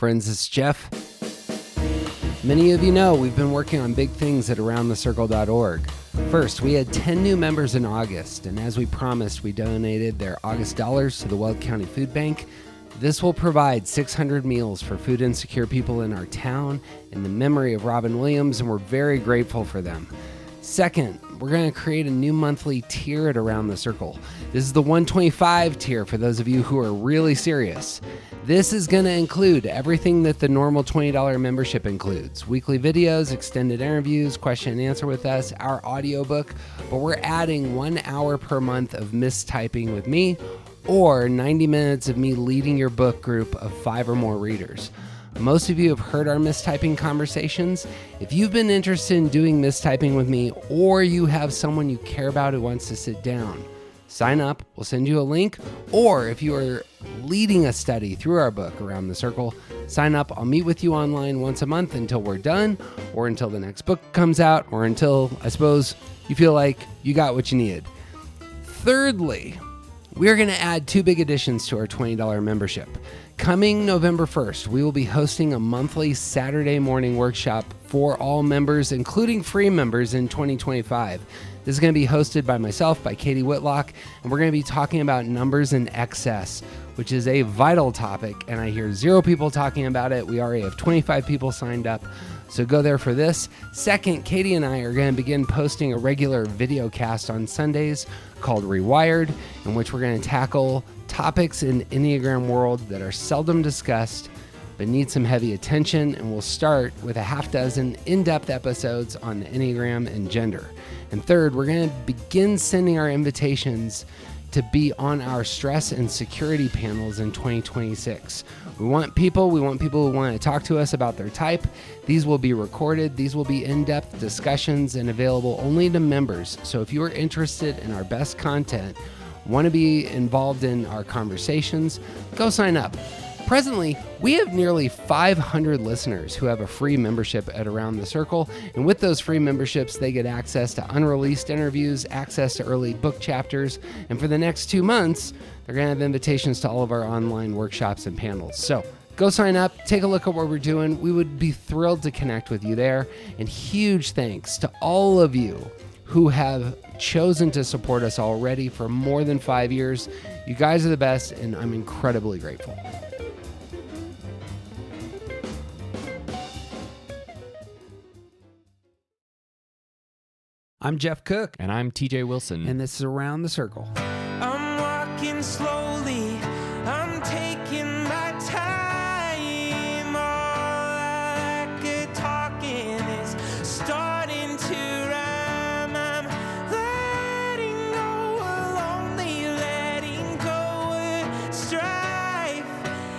friends. It's Jeff. Many of you know we've been working on big things at aroundthecircle.org. First, we had 10 new members in August, and as we promised, we donated their August dollars to the Weld County Food Bank. This will provide 600 meals for food insecure people in our town in the memory of Robin Williams, and we're very grateful for them. Second, we're going to create a new monthly tier at Around the Circle. This is the $125 tier for those of you who are really serious. This is going to include everything that the normal $20 membership includes. Weekly videos, extended interviews, question and answer with us, our audiobook, but we're adding 1 hour per month of mistyping with me or 90 minutes of me leading your book group of 5 or more readers. Most of you have heard our mistyping conversations. If you've been interested in doing mistyping with me, or you have someone you care about who wants to sit down, sign up. We'll send you a link. Or if you are leading a study through our book, Around the Circle, sign up. I'll meet with you online once a month until we're done, or until the next book comes out, or until, I suppose, you feel like you got what you needed. Thirdly, we're going to add 2 big additions to our $20 membership. Coming November 1st, we will be hosting a monthly Saturday morning workshop for all members, including free members in 2025. This is going to be hosted by myself, by Katie Whitlock, and we're going to be talking about numbers in excess, which is a vital topic, and I hear 0 people talking about it. We already have 25 people signed up, so go there for this. Second, Katie and I are going to begin posting a regular video cast on Sundays called Rewired, in which we're going to tackle topics in Enneagram world that are seldom discussed but need some heavy attention, and we'll start with a half dozen in-depth episodes on the Enneagram and gender. And third, we're going to begin sending our invitations to be on our stress and security panels in 2026. We want people who want to talk to us about their type. These will be recorded. These will be in-depth discussions and available only to members. So if you are interested in our best content, want to be involved in our conversations, go sign up. Presently, we have nearly 500 listeners who have a free membership at Around the Circle, and with those free memberships, they get access to unreleased interviews, access to early book chapters, and for the next 2 months, they're going to have invitations to all of our online workshops and panels. So go sign up, take a look at what we're doing. We would be thrilled to connect with you there, and huge thanks to all of you who have chosen to support us already for more than 5 years. You guys are the best, and I'm incredibly grateful. I'm Jeff Cook. And I'm TJ Wilson. And this is Around the Circle. I'm walking slowly, I'm taking my time. All I could talking is starting to rhyme. I'm letting go of lonely, letting go of strife.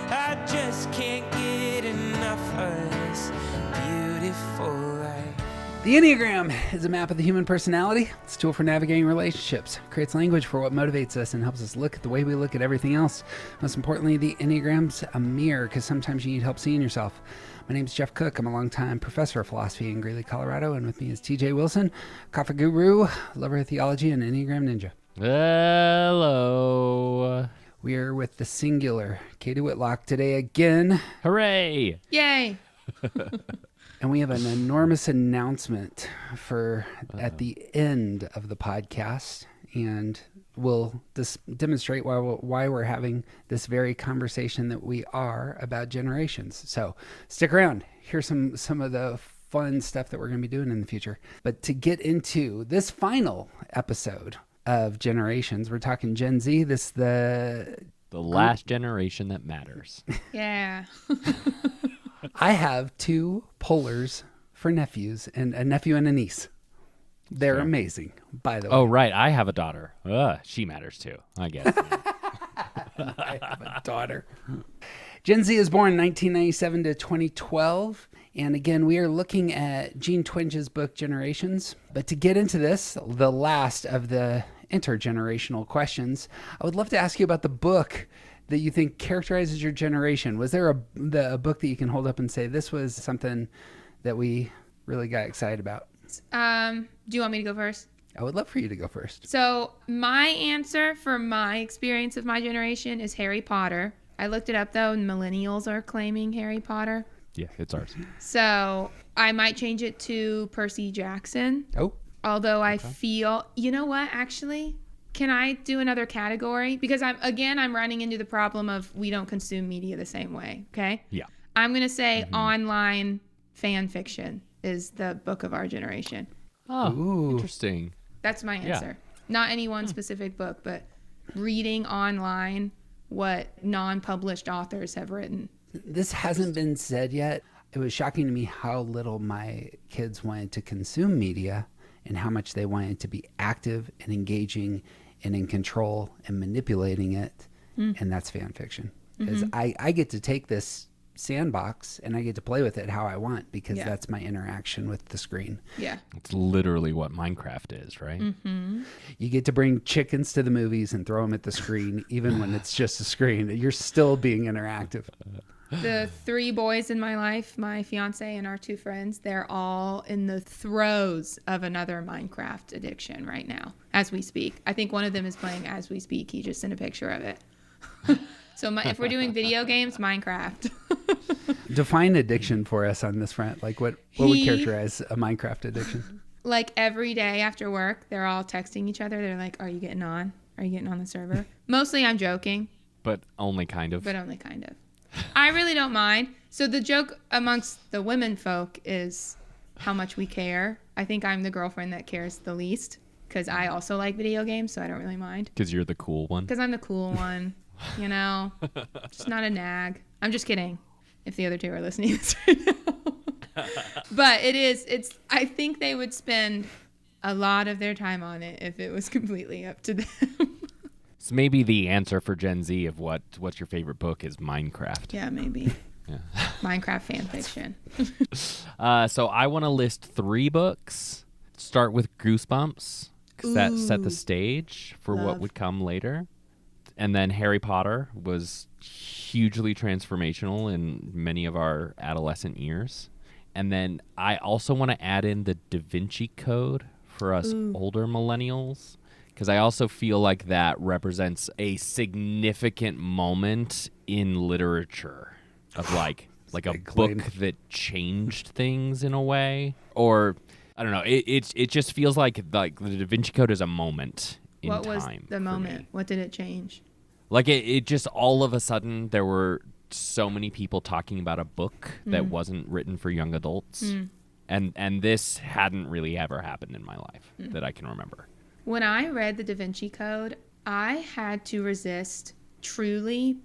I just can't get enough of this beautiful life. The Enneagram is a map of the human personality. It's a tool for navigating relationships. It creates language for what motivates us and helps us look at the way we look at everything else. Most importantly, the Enneagram's a mirror because sometimes you need help seeing yourself. My name is Jeff Cook. I'm a longtime professor of philosophy in Greeley, Colorado, and with me is TJ Wilson, coffee guru, lover of theology, and Enneagram ninja. Hello. We are with the singular Katie Whitlock today again. Hooray. Yay. And we have an enormous announcement for at the end of the podcast, and we'll demonstrate why we're having this very conversation that we are about generations. So stick around. Here's some of the fun stuff that we're going to be doing in the future. But to get into this final episode of generations, we're talking Gen Z. This the last generation that matters. Yeah. I have 2 polars for nephews, and a nephew and a niece. They're Sure. amazing, by the way. Oh, right. I have a daughter. She matters too, I guess. I have a daughter. Gen Z is born 1997 to 2012. And again, we are looking at Gene Twinge's book, Generations. But to get into this, the last of the intergenerational questions, I would love to ask you about the book that you think characterizes your generation. Was there a book that you can hold up and say, this was something that we really got excited about? Do you want me to go first? I would love for you to go first. So my answer for my experience of my generation is Harry Potter. I looked it up though, and Millennials are claiming Harry Potter. Yeah, it's ours. So I might change it to Percy Jackson. Oh, Although I feel, you know what, actually, can I do another category? Because I'm running into the problem of we don't consume media the same way, okay? Yeah. I'm going to say online fan fiction is the book of our generation. Oh, Ooh. interesting. That's my answer. Not any one specific book, but reading online what non-published authors have written. this hasn't been said yet. It was shocking to me how little my kids wanted to consume media and how much they wanted to be active and engaging and in control and manipulating it. And that's fan fiction. Because I get to take this sandbox and I get to play with it how I want because that's my interaction with the screen. Yeah. It's literally what Minecraft is, right? You get to bring chickens to the movies and throw them at the screen, even when it's just a screen. You're still being interactive. The 3 boys in my life, my fiance and our 2 friends, they're all in the throes of another Minecraft addiction right now, as we speak. I think one of them is playing as we speak. He just sent a picture of it. So if we're doing video games, Minecraft. Define addiction for us on this front. Like what would characterize a Minecraft addiction? Like every day after work, they're all texting each other. They're like, are you getting on? Are you getting on the server? Mostly I'm joking, But only kind of. but only kind of. I really don't mind. So the joke amongst the women folk is how much we care. I think I'm the girlfriend that cares the least because I also like video games, so I don't really mind. Because you're the cool one. Because I'm the cool one, you know? Just not a nag. I'm just kidding if the other 2 are listening to this right now. But I think they would spend a lot of their time on it if it was completely up to them. So maybe the answer for Gen Z of what's your favorite book is Minecraft. Yeah, maybe. Yeah. Minecraft fan fiction. So I want to list 3 books. Start with Goosebumps, because that set the stage for what Love. would come later. And then Harry Potter was hugely transformational in many of our adolescent years. And then I also want to add in the Da Vinci Code for us older millennials, because I also feel like that represents a significant moment in literature of like a big book claim. that changed things in a way. Or I don't know. It just feels like the Da Vinci Code is a moment in What time. was the for moment? me. What did it change? Like it just all of a sudden there were so many people talking about a book that wasn't written for young adults. And this hadn't really ever happened in my life that I can remember. When I read the Da Vinci Code, I had to resist truly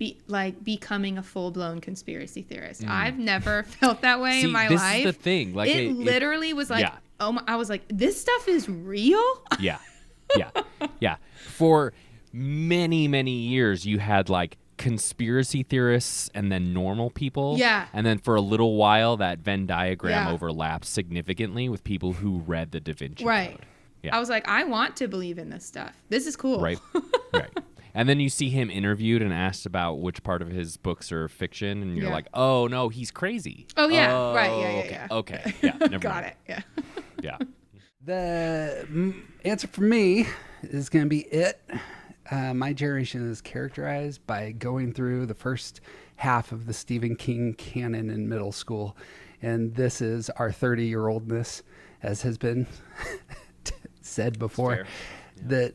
becoming a full-blown conspiracy theorist. I've never felt that way in my this life. is the thing. Like it literally was like, I was like, this stuff is real? Yeah. For many, many years, you had like conspiracy theorists and then normal people. Yeah. And then for a little while, that Venn diagram Yeah. overlapped significantly with people who read the Da Vinci Right. Code. Yeah. I was like, I want to believe in this stuff. This is cool. Right. Right. And then you see him interviewed and asked about which part of his books are fiction, and you're Yeah. like, oh, no, he's crazy. Oh, yeah. Oh, Right. okay. Yeah. Okay. Yeah. Never Got mind. it. Yeah. Yeah. The answer for me is going to be it. My generation is characterized by going through the first half of the Stephen King canon in middle school. And this is our 30-year-oldness, as has been said before, that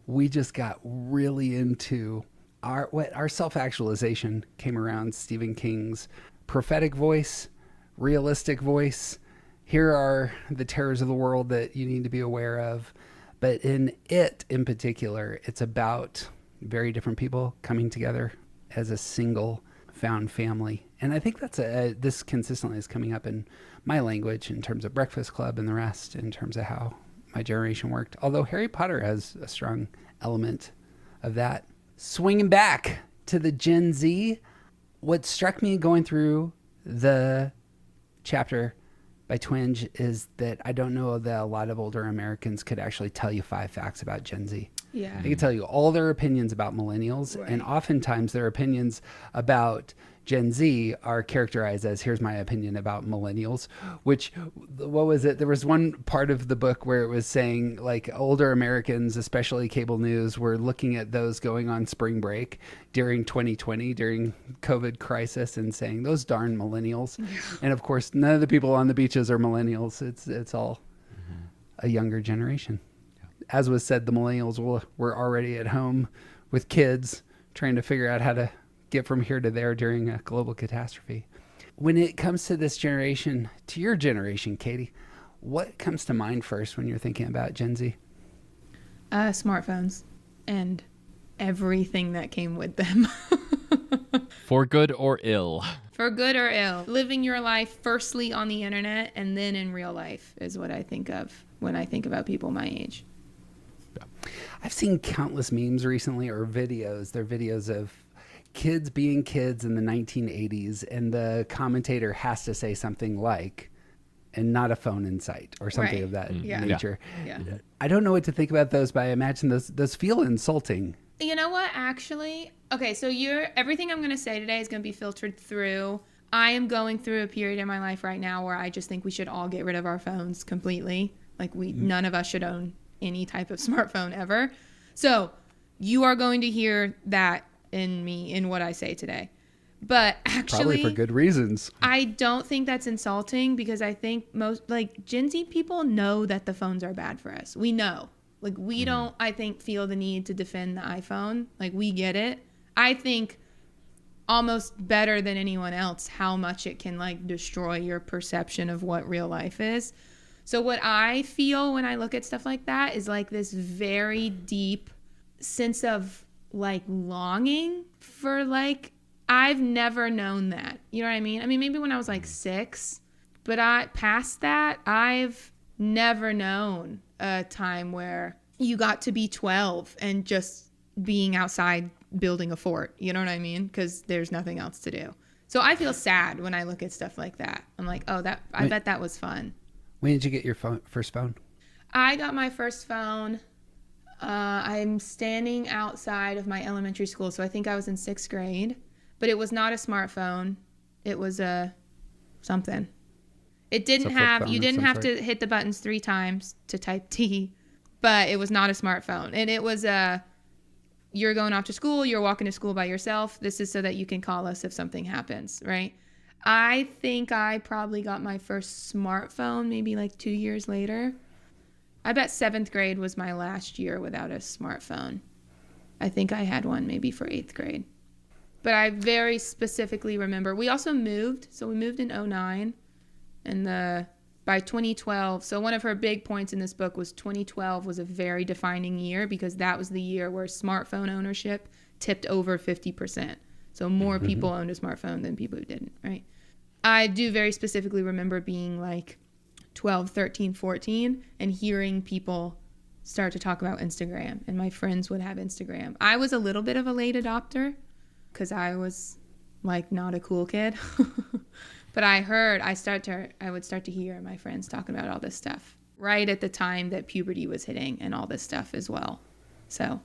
we just got really into our self-actualization came around Stephen King's prophetic voice, realistic voice. Here are the terrors of the world that you need to be aware of. But in it, in particular, it's about very different people coming together as a single found family. And I think that's this consistently is coming up in my language in terms of Breakfast Club and the rest, in terms of how my generation worked. Although Harry Potter has a strong element of that. Swinging back to the Gen Z, what struck me going through the chapter by Twinge is that I don't know that a lot of older Americans could actually tell you 5 facts about Gen Z. Yeah. They can tell you all their opinions about millennials, Right. and oftentimes their opinions about Gen Z are characterized as, here's my opinion about millennials, which, what was it? There was one part of the book where it was saying like older Americans, especially cable news, were looking at those going on spring break during 2020, during COVID crisis, and saying those darn millennials. And of course, none of the people on the beaches are millennials. It's all a younger generation. As was said, the millennials were already at home with kids trying to figure out how to get from here to there during a global catastrophe. When it comes to this generation, to your generation, Katie, what comes to mind first when you're thinking about Gen Z? Smartphones and everything that came with them. For good or ill. For good or ill. Living your life firstly on the internet and then in real life is what I think of when I think about people my age. I've seen countless memes recently, or videos. They're videos of kids being kids in the 1980s, and the commentator has to say something like, and not a phone in sight, or something Right. of that Yeah. nature. Yeah. I don't know what to think about those, but I imagine those feel insulting. You know what, actually? Okay, so everything I'm going to say today is going to be filtered through. I am going through a period in my life right now where I just think we should all get rid of our phones completely. Like none of us should own any type of smartphone ever. So you are going to hear that in me, in what I say today. But actually, Probably for good reasons. I don't think that's insulting, because I think most, like, Gen Z people know that the phones are bad for us. We know. Like, we don't, I think, feel the need to defend the iPhone. Like, we get it. I think almost better than anyone else how much it can, like, destroy your perception of what real life is. So what I feel when I look at stuff like that is like this very deep sense of like longing for, like, I've never known that. You know what I mean? I mean, maybe when I was like 6, but past that, I've never known a time where you got to be 12 and just being outside building a fort. You know what I mean? Because there's nothing else to do. So I feel sad when I look at stuff like that. I'm like, oh, I bet that was fun. When did you get your first phone? I got my first phone. I'm standing outside of my elementary school, so I think I was in 6th grade. But it was not a smartphone. It was a something. It didn't have, you didn't have to hit the buttons 3 times to type T, but it was not a smartphone. And it was you're going off to school, you're walking to school by yourself. This is so that you can call us if something happens, right? I think I probably got my first smartphone maybe like 2 years later. I bet 7th grade was my last year without a smartphone. I think I had one maybe for 8th grade. But I very specifically remember, we also moved. So we moved in 2009, and by 2012, so one of her big points in this book was 2012 was a very defining year, because that was the year where smartphone ownership tipped over 50%. So more people owned a smartphone than people who didn't, right? I do very specifically remember being like 12, 13, 14 and hearing people start to talk about Instagram, and my friends would have Instagram. I was a little bit of a late adopter because I was like not a cool kid. But I would start to hear my friends talking about all this stuff right at the time that puberty was hitting and all this stuff as well. So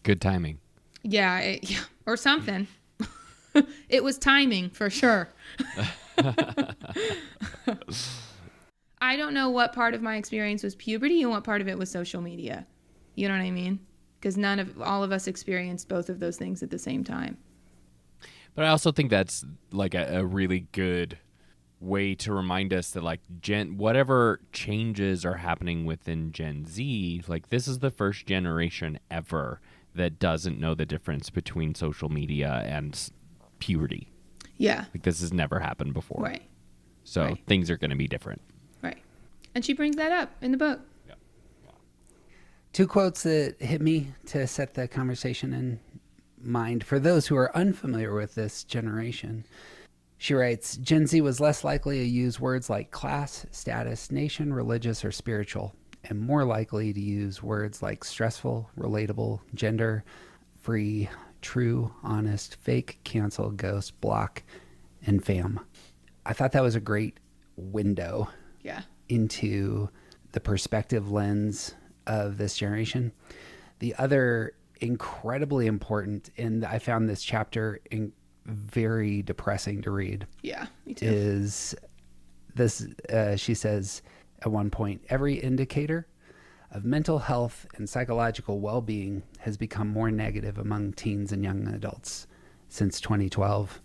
Good timing. yeah, or something. It was timing for sure. I don't know what part of my experience was puberty and what part of it was social media. You know what I mean? Because all of us experienced both of those things at the same time. But I also think that's like a really good way to remind us that, like, whatever changes are happening within Gen Z, like, this is the first generation ever that doesn't know the difference between social media and puberty. Yeah. Like, this has never happened before. Right. So Right. things are going to be different. Right. And she brings that up in the book. 2 quotes that hit me to set the conversation in mind for those who are unfamiliar with this generation. She writes, Gen Z was less likely to use words like class, status, nation, religious, or spiritual, and more likely to use words like stressful, relatable, gender, free, true, honest, fake, cancel, ghost, block, and fam. I thought that was a great window Yeah. into the perspective lens of this generation. The other incredibly important, and I found this chapter very depressing to read. Yeah, me too. Is this, she says at one point, every indicator of mental health and psychological well-being has become more negative among teens and young adults since 2012.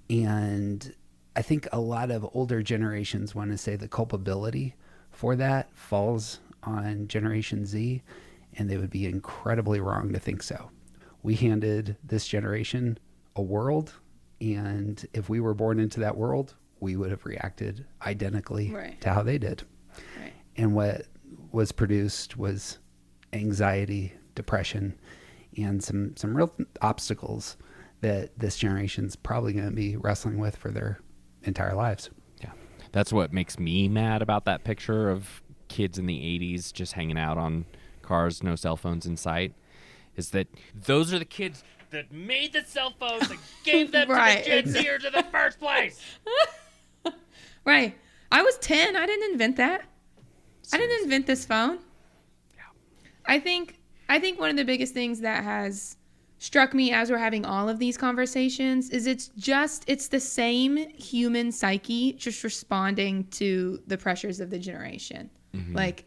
And I think a lot of older generations want to say the culpability for that falls on Generation Z, and they would be incredibly wrong to think so. We handed this generation a world, and if we were born into that world, we would have reacted identically to how they did. Right. And what was produced was anxiety, depression, and some real obstacles that this generation's probably going to be wrestling with for their entire lives. Yeah. That's what makes me mad about that picture of kids in the 80s just hanging out on cars, no cell phones in sight, is that those are the kids that made the cell phones and gave them to the Gen Zers in the first place. Right. I was 10. I didn't invent that. Seriously. I didn't invent this phone. Yeah. I think one of the biggest things that has struck me as we're having all of these conversations is it's the same human psyche just responding to the pressures of the generation. Mm-hmm. Like,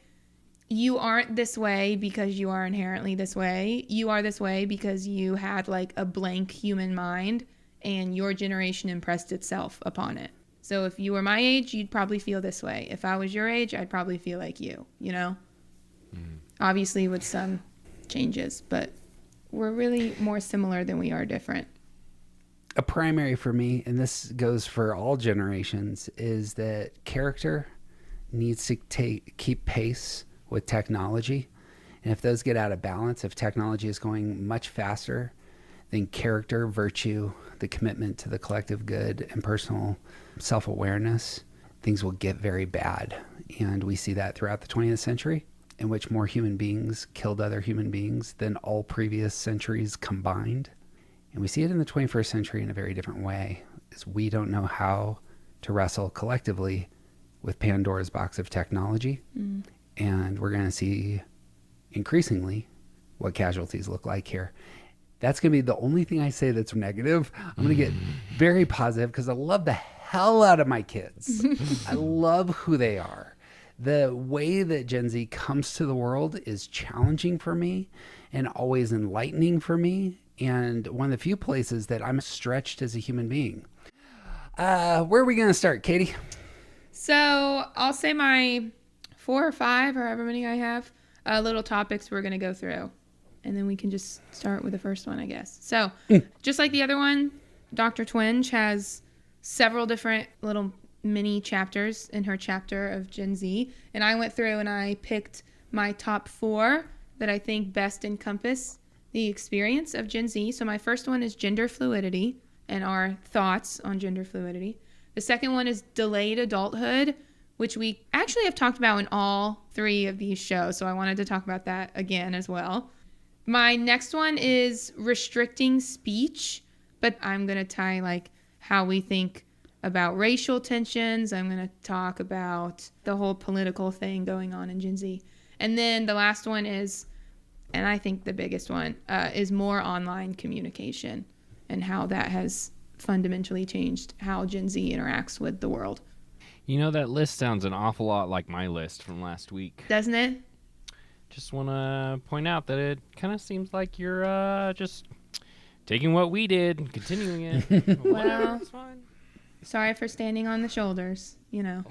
you aren't this way because you are inherently this way. You are this way because you had like a blank human mind and your generation impressed itself upon it. So if you were my age, you'd probably feel this way. If I was your age, I'd probably feel like you know? Mm. Obviously with some changes, but we're really more similar than we are different. A primary for me, and this goes for all generations, is that character needs to keep pace with technology. And if those get out of balance, if technology is going much faster than character, virtue, the commitment to the collective good, and personal self-awareness, things will get very bad. And we see that throughout the 20th century, in which more human beings killed other human beings than all previous centuries combined. And we see it in the 21st century in a very different way, is we don't know how to wrestle collectively with Pandora's box of technology. Mm. And we're going to see increasingly what casualties look like here. That's going to be the only thing I say that's negative. I'm going to get very positive because I love the hell out of my kids. I love who they are. The way that Gen Z comes to the world is challenging for me and always enlightening for me. And one of the few places that I'm stretched as a human being. Where are we going to start, Katie? So I'll say my 4 or 5, or however many I have, little topics we're going to go through. And then we can just start with the first one, I guess. So just like the other one, Dr. Twenge has several different little mini chapters in her chapter of Gen Z. And I went through and I picked my top 4 that I think best encompass the experience of Gen Z. So my first one is gender fluidity and our thoughts on gender fluidity. The second one is delayed adulthood, which we actually have talked about in all 3 of these shows. So I wanted to talk about that again as well. My next one is restricting speech, but I'm going to tie like how we think about racial tensions. I'm going to talk about the whole political thing going on in Gen Z. And then the last one is, and I think the biggest one, is more online communication and how that has fundamentally changed how Gen Z interacts with the world. You know, that list sounds an awful lot like my list from last week. Doesn't it? Just want to point out that it kind of seems like you're just taking what we did and continuing it. Well, it's fine. Sorry for standing on the shoulders, you know.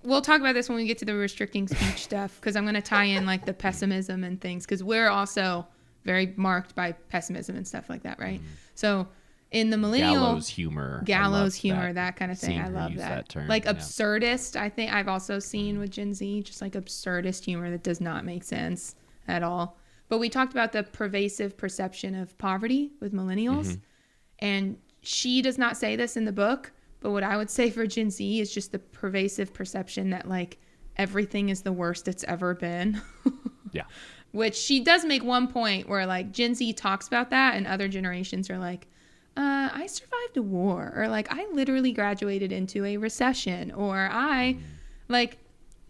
We'll talk about this when we get to the restricting speech stuff, because I'm going to tie in like the pessimism and things, because we're also very marked by pessimism and stuff like that, right? So in the millennial gallows humor, that kind of thing. I love that term. Like absurdist, I think I've also seen with Gen Z, just like absurdist humor that does not make sense at all. But we talked about the pervasive perception of poverty with millennials. Mm-hmm. And she does not say this in the book, but what I would say for Gen Z is just the pervasive perception that like everything is the worst it's ever been. Yeah. Which she does make one point where like Gen Z talks about that and other generations are like, I survived a war, or like I literally graduated into a recession, or like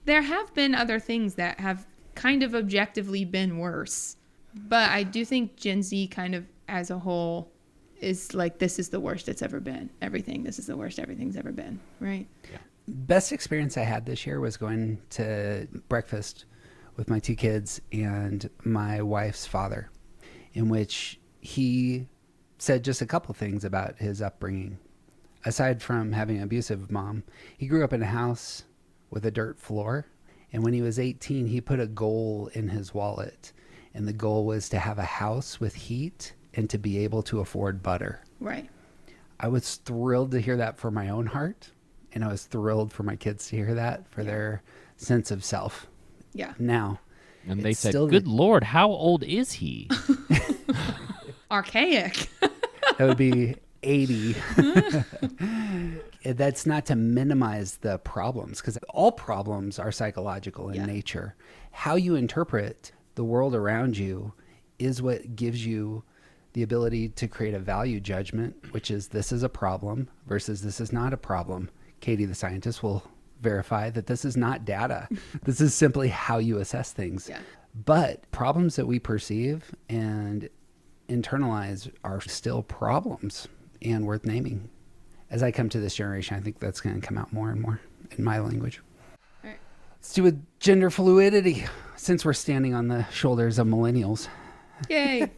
there have been other things that have kind of objectively been worse. But I do think Gen Z kind of as a whole is like, this is the worst it's ever been. This is the worst everything's ever been, right? Best experience I had this year was going to breakfast with my 2 kids and my wife's father, in which he said just a couple things about his upbringing. Aside from having an abusive mom, he grew up in a house with a dirt floor. And when he was 18, he put a goal in his wallet. And the goal was to have a house with heat and to be able to afford butter. Right. I was thrilled to hear that for my own heart. And I was thrilled for my kids to hear that for their sense of self. Yeah. Now, And they it's said, still good Lord, how old is he? Archaic. that would be 80. That's not to minimize the problems, because all problems are psychological in nature. How you interpret the world around you is what gives you the ability to create a value judgment, which is this is a problem versus this is not a problem. Katie, the scientist, will verify that this is not data. This is simply how you assess things. Yeah. But problems that we perceive and internalize are still problems and worth naming. As I come to this generation, I think that's going to come out more and more in my language. All right. Let's do with gender fluidity, since we're standing on the shoulders of millennials. Yay.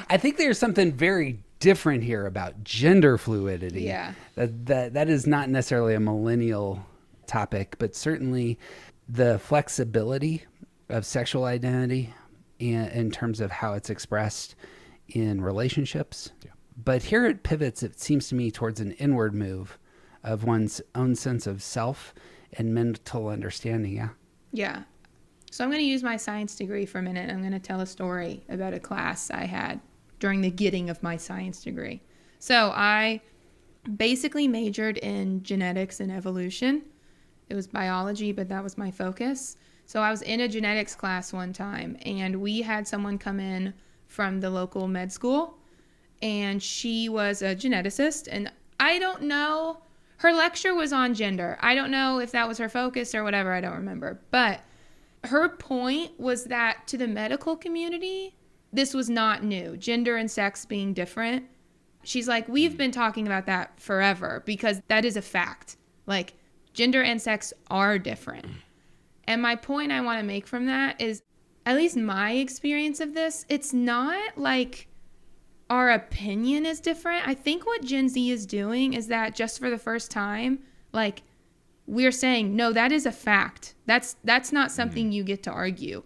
I think there's something very different here about gender fluidity. Yeah. That is not necessarily a millennial topic, but certainly the flexibility of sexual identity in terms of how it's expressed in relationships. Yeah. But here it pivots, it seems to me, towards an inward move of one's own sense of self and mental understanding. Yeah. Yeah. So I'm going to use my science degree for a minute. I'm going to tell a story about a class I had during the getting of my science degree. So I basically majored in genetics and evolution. It was biology, but that was my focus. So I was in a genetics class one time, and we had someone come in from the local med school, and she was a geneticist, and I don't know, her lecture was on gender. I don't know if that was her focus or whatever, I don't remember. But her point was that to the medical community, this was not new, gender and sex being different. She's like, we've been talking about that forever because that is a fact. Like, gender and sex are different. And my point I want to make from that is, at least my experience of this, it's not like our opinion is different. I think what Gen Z is doing is that just for the first time, like, we're saying, no, that is a fact. That's not something you get to argue.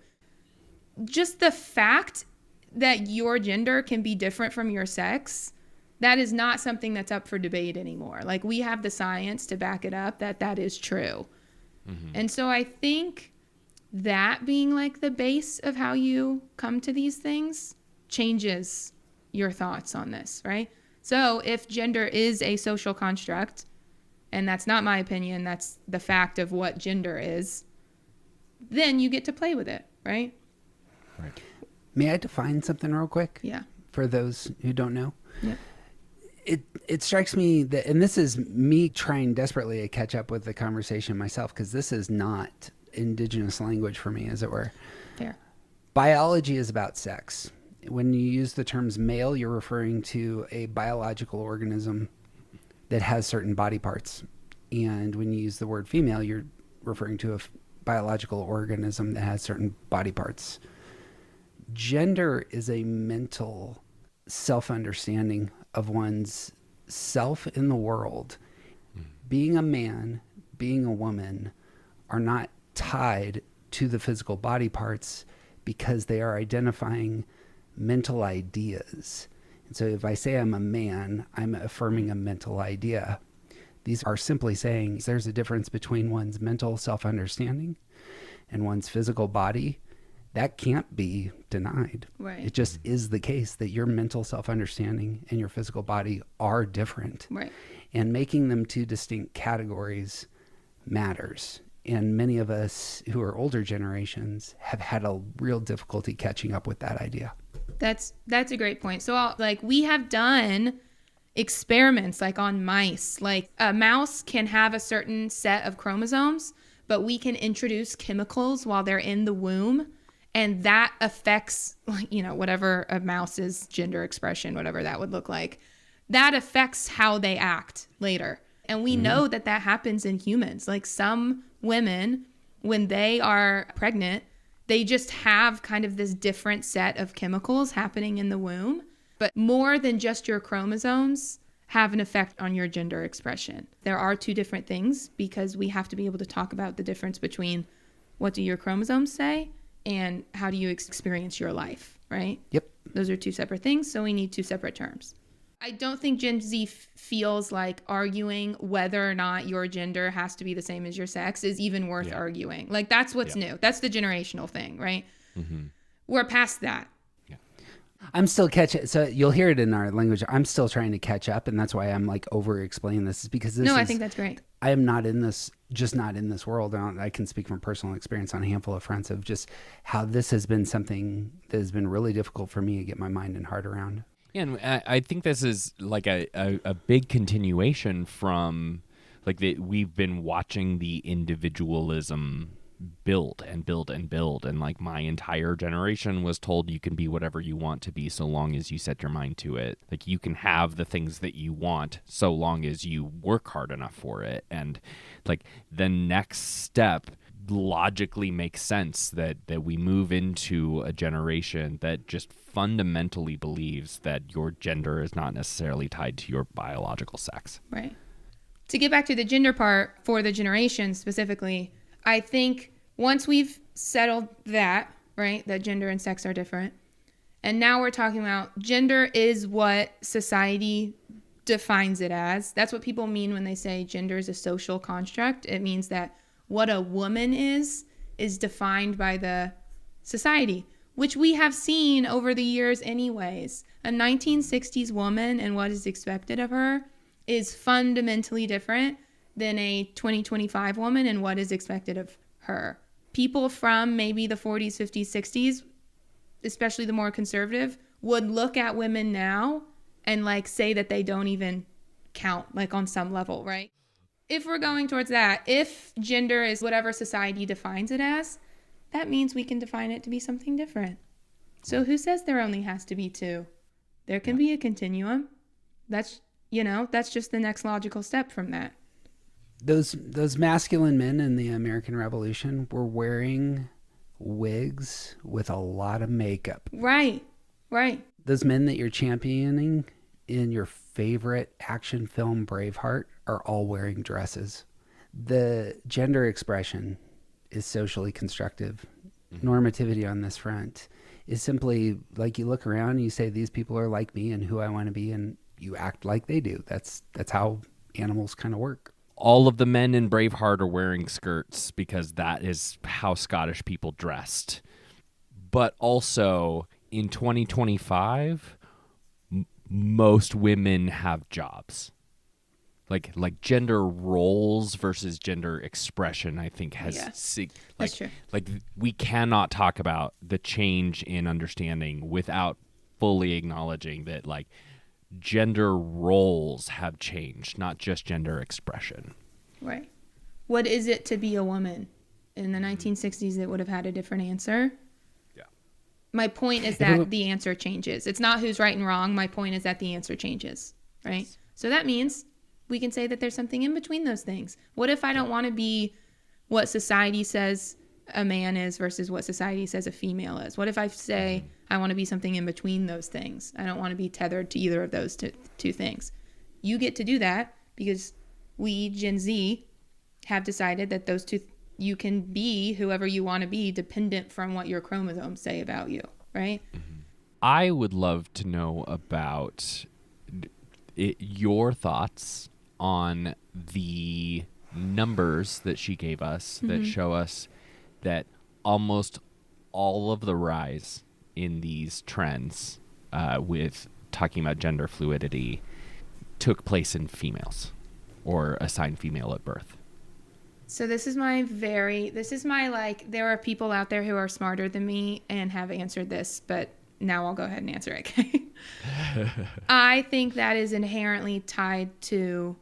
Just the fact that your gender can be different from your sex, that is not something that's up for debate anymore. Like, we have the science to back it up that is true. Mm-hmm. And so I think that being like the base of how you come to these things changes your thoughts on this, right? So if gender is a social construct, and that's not my opinion, that's the fact of what gender is, then you get to play with it, right? Right. May I define something real quick? Yeah. For those who don't know? Yeah. It strikes me that, and this is me trying desperately to catch up with the conversation myself, because this is not indigenous language for me, as it were. Fair. Biology is about sex. When you use the terms male, you're referring to a biological organism that has certain body parts. And when you use the word female, you're referring to a biological organism that has certain body parts. Gender is a mental self-understanding of one's self in the world. Being a man, being a woman are not tied to the physical body parts because they are identifying mental ideas. And so if I say I'm a man, I'm affirming a mental idea. These are simply saying there's a difference between one's mental self-understanding and one's physical body. That can't be denied. Right. It just is the case that your mental self-understanding and your physical body are different. Right. And making them two distinct categories matters. And many of us who are older generations have had a real difficulty catching up with that idea. That's a great point. So we have done experiments like on mice. Like, a mouse can have a certain set of chromosomes, but we can introduce chemicals while they're in the womb, And that affects, like, you know, whatever a mouse's gender expression, whatever that would look like, that affects how they act later. And we know that that happens in humans. Like some women, when they are pregnant, they just have kind of this different set of chemicals happening in the womb. But more than just your chromosomes have an effect on your gender expression. There are two different things because we have to be able to talk about the difference between what do your chromosomes say and how do you experience your life, right? Yep. Those are two separate things, so we need two separate terms. I don't think Gen Z feels like arguing whether or not your gender has to be the same as your sex is even worth arguing. Like, that's what's new. That's the generational thing, right? We're past that. I'm still catching. So you'll hear it in our language. I'm still trying to catch up, and that's why I'm like over explaining this. Is because I think that's great. I am not in this, just not in this world. I can speak from personal experience on a handful of fronts of just how this has been something that has been really difficult for me to get my mind and heart around. Yeah, and I think this is like a big continuation from like we've been watching the individualism build and build and build, and like my entire generation was told you can be whatever you want to be so long as you set your mind to it. Like you can have the things that you want so long as you work hard enough for it. And like the next step logically makes sense that we move into a generation that just fundamentally believes that your gender is not necessarily tied to your biological sex. Right. To get back to the gender part for the generation specifically, I think once we've settled that, right, that gender and sex are different, and now we're talking about gender is what society defines it as. That's what people mean when they say gender is a social construct. It means that what a woman is defined by the society, which we have seen over the years anyways. A 1960s woman and what is expected of her is fundamentally different than a 2025 woman and what is expected of her. People from maybe the 40s, 50s, 60s, especially the more conservative, would look at women now and like say that they don't even count, like on some level, right? If we're going towards that, if gender is whatever society defines it as, that means we can define it to be something different. So who says there only has to be two? There can be a continuum. That's, you know, that's just the next logical step from that. Those masculine men in the American Revolution were wearing wigs with a lot of makeup. Right. Those men that you're championing in your favorite action film Braveheart are all wearing dresses. The gender expression is socially constructive. Normativity on this front is simply like you look around and you say these people are like me and who I want to be, and you act like they do. That's how animals kind of work. All of the men in Braveheart are wearing skirts because that is how Scottish people dressed. But also in 2025, most women have jobs. Like gender roles versus gender expression, I think has that's true. Like we cannot talk about the change in understanding without fully acknowledging that like gender roles have changed, not just gender expression. Right. What is it to be a woman? In the 1960s, it would have had a different answer. Yeah. My point is that the answer changes. It's not who's right and wrong. My point is that the answer changes, right? Yes. So that means we can say that there's something in between those things. What if I don't want to be what society says a man is versus what society says a female is? What if I say I want to be something in between those things? I don't want to be tethered to either of those two things. You get to do that because we, Gen Z, have decided that those two, you can be whoever you want to be dependent from what your chromosomes say about you, right? I would love to know about your thoughts on the numbers that she gave us that show us that almost all of the rise in these trends with talking about gender fluidity took place in females or assigned female at birth. So this is my like, there are people out there who are smarter than me and have answered this, but now I'll go ahead and answer it. Okay? I think that is inherently tied to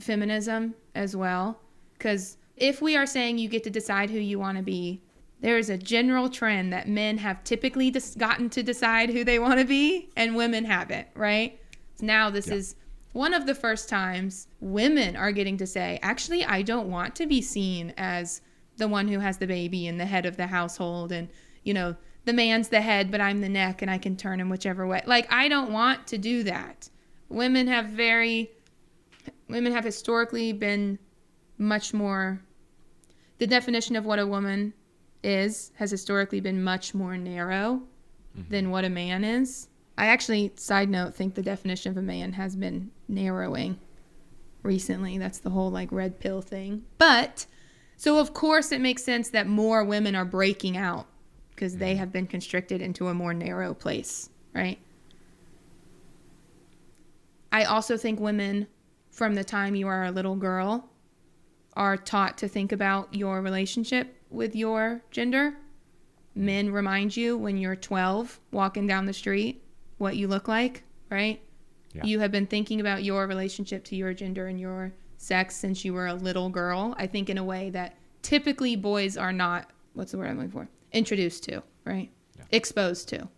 feminism as well, because if we are saying you get to decide who you want to be, there is a general trend that men have typically gotten to decide who they want to be and women haven't, right? Now this is one of the first times women are getting to say, actually, I don't want to be seen as the one who has the baby and the head of the household, and, you know, the man's the head, but I'm the neck and I can turn him whichever way. Like, I don't want to do that. Women have historically been much more, the definition of what a woman has historically been much more narrow than what a man is. I actually, side note, think the definition of a man has been narrowing recently. That's the whole like red pill thing. But so of course it makes sense that more women are breaking out because they have been constricted into a more narrow place, right? I also think women, from the time you are a little girl, are taught to think about your relationship with your gender. Men remind you when you're 12 walking down the street what you look like, right? Yeah. You have been thinking about your relationship to your gender and your sex since you were a little girl, I think, in a way that typically boys are not, what's the word I'm looking for? Introduced to, right? Yeah. Exposed to.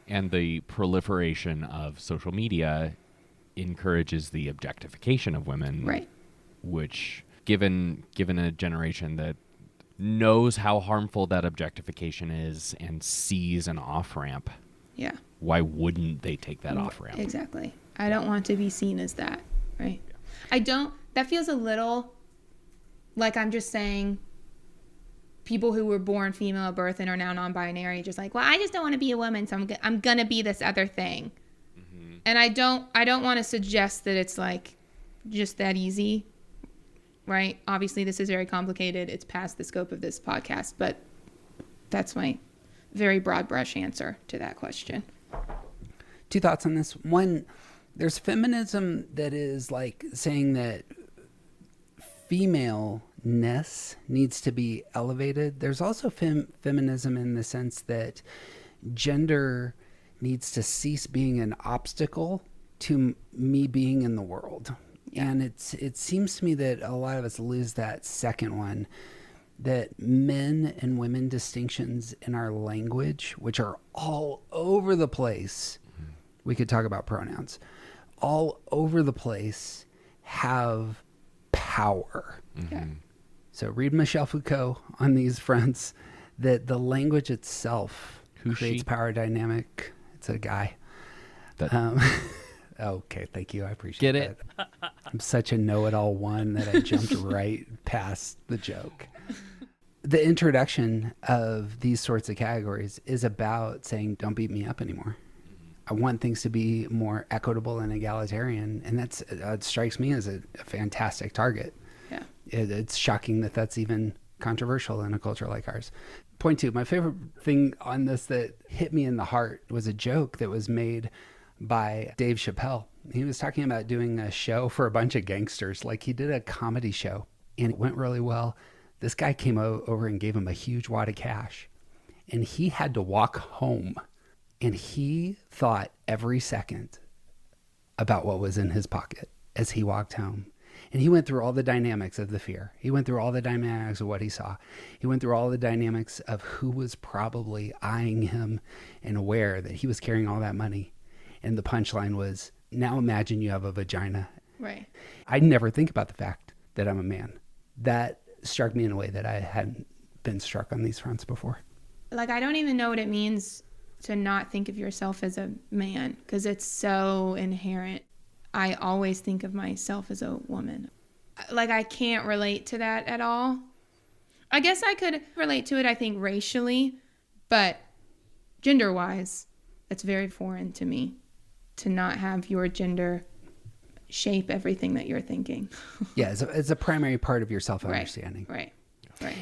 And the proliferation of social media encourages the objectification of women, right? Which, given a generation that knows how harmful that objectification is and sees an off-ramp, yeah, why wouldn't they take that off-ramp? Exactly. I don't want to be seen as that, right? Yeah. I don't, that feels a little like I'm just saying people who were born female at birth and are now non-binary just like, well, I just don't want to be a woman, so I'm going to be this other thing. Mm-hmm. And I don't want to suggest that it's like just that easy, right? Obviously, this is very complicated. It's past the scope of this podcast, but that's my very broad brush answer to that question. Two thoughts on this. One, there's feminism that is like saying that femaleness needs to be elevated. There's also feminism in the sense that gender needs to cease being an obstacle to me being in the world. And it seems to me that a lot of us lose that second one, that men and women distinctions in our language, which are all over the place, we could talk about pronouns, all over the place, have power. Mm-hmm. So read Michel Foucault on these fronts, that the language itself creates power dynamic. It's a guy. Okay, thank you. I appreciate it. I'm such a know-it-all one that I jumped right past the joke. The introduction of these sorts of categories is about saying, don't beat me up anymore. I want things to be more equitable and egalitarian, and it strikes me as a fantastic target. Yeah, it's shocking that that's even controversial in a culture like ours. Point two, my favorite thing on this that hit me in the heart was a joke that was made by Dave Chappelle. He was talking about doing a show for a bunch of gangsters. Like, he did a comedy show and it went really well. This guy came over and gave him a huge wad of cash, and he had to walk home, and he thought every second about what was in his pocket as he walked home. And he went through all the dynamics of the fear. He went through all the dynamics of what he saw. He went through all the dynamics of who was probably eyeing him and aware that he was carrying all that money. And the punchline was, now imagine you have a vagina. Right. I never think about the fact that I'm a man. That struck me in a way that I hadn't been struck on these fronts before. Like, I don't even know what it means to not think of yourself as a man, because it's so inherent. I always think of myself as a woman. Like, I can't relate to that at all. I guess I could relate to it, I think, racially, but gender-wise, it's very foreign to me to not have your gender shape everything that you're thinking. Yeah, it's a primary part of your self-understanding. Right.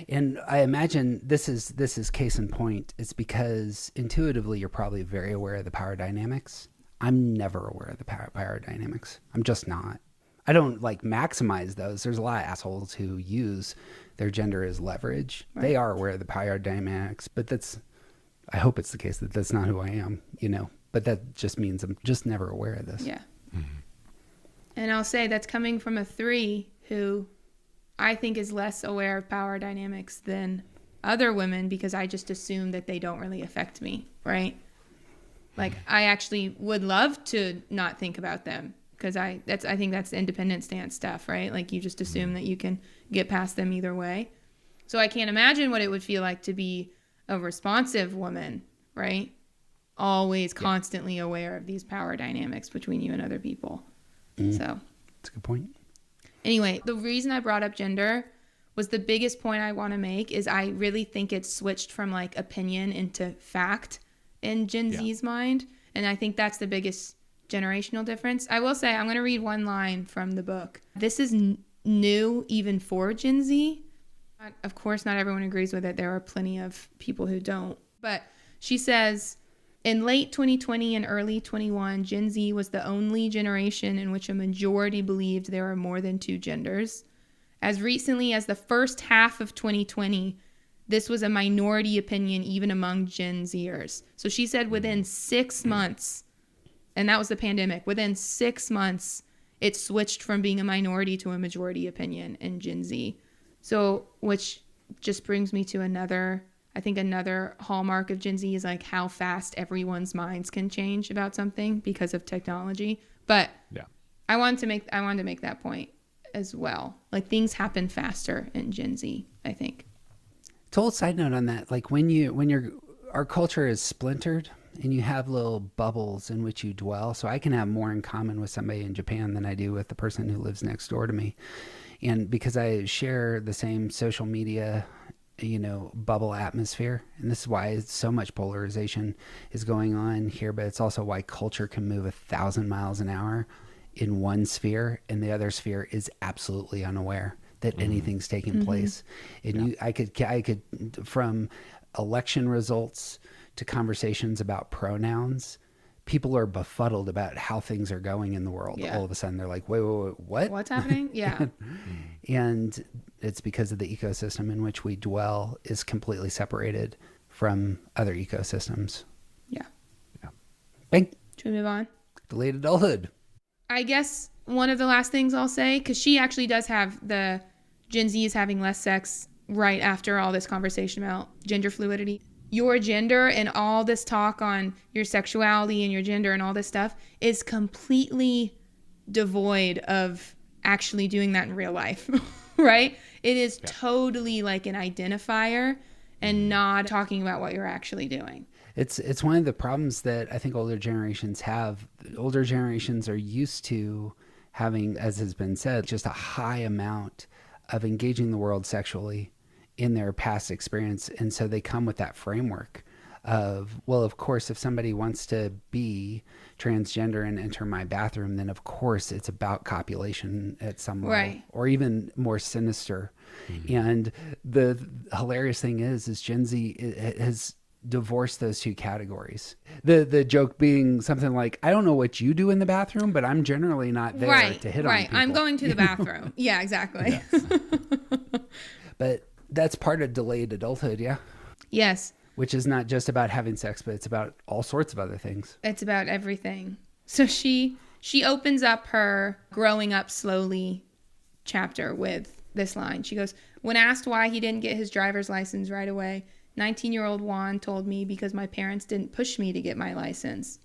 And I imagine this is case in point. It's because intuitively you're probably very aware of the power dynamics. I'm never aware of the power dynamics. I'm just not. I don't like maximize those. There's a lot of assholes who use their gender as leverage. Right. They are aware of the power dynamics, but I hope it's the case that that's not who I am, but that just means I'm just never aware of this. Yeah. Mm-hmm. And I'll say that's coming from a 3 who I think is less aware of power dynamics than other women because I just assume that they don't really affect me, right? Like I actually would love to not think about them because I think that's the independent stance stuff, right? Like you just assume that you can get past them either way. So I can't imagine what it would feel like to be a responsive woman, right? Always constantly aware of these power dynamics between you and other people. So That's a good point. anyway, the reason I brought up gender was the biggest point I want to make is I really think it's switched from like opinion into fact in Gen Z's mind. And I think that's the biggest generational difference. I will say, I'm going to read one line from the book. This is new even for Gen Z. Of course, not everyone agrees with it. There are plenty of people who don't. But she says, in late 2020 and early 21, Gen Z was the only generation in which a majority believed there are more than two genders. As recently as the first half of 2020, this was a minority opinion even among Gen Zers. So she said within 6 months, and that was the pandemic, within 6 months, it switched from being a minority to a majority opinion in Gen Z. So, which just brings me to another hallmark of Gen Z is like how fast everyone's minds can change about something because of technology. But I wanted to make that point as well. Like things happen faster in Gen Z, I think. Total side note on that, like our culture is splintered and you have little bubbles in which you dwell. So I can have more in common with somebody in Japan than I do with the person who lives next door to me. And because I share the same social media, bubble atmosphere. And this is why so much polarization is going on here, but it's also why culture can move 1,000 miles an hour in one sphere and the other sphere is absolutely unaware that anything's taking place. And I could from election results to conversations about pronouns, people are befuddled about how things are going in the world. All of a sudden they're like, wait, what? What's happening? Yeah. And it's because of the ecosystem in which we dwell is completely separated from other ecosystems. Yeah. Bang. Should we move on? Delayed adulthood. I guess one of the last things I'll say, because she actually does have the Gen Z is having less sex right after all this conversation about gender fluidity. Your gender and all this talk on your sexuality and your gender and all this stuff is completely devoid of actually doing that in real life, right? It is totally like an identifier and not talking about what you're actually doing. It's one of the problems that I think older generations have. Older generations are used to having, as has been said, just a high amount of engaging the world sexually in their past experience. And so they come with that framework of, well, of course, if somebody wants to be transgender and enter my bathroom, then of course it's about copulation at some level, or even more sinister. And the hilarious thing is Gen Z has divorced those two categories. The joke being something like, I don't know what you do in the bathroom, but I'm generally not there to hit on people. I'm going to the bathroom. Yeah, exactly. But that's part of delayed adulthood, Yes. Which is not just about having sex, but it's about all sorts of other things. It's about everything. So she opens up her growing up slowly chapter with this line. She goes, when asked why he didn't get his driver's license right away, 19-year-old Juan told me because my parents didn't push me to get my license.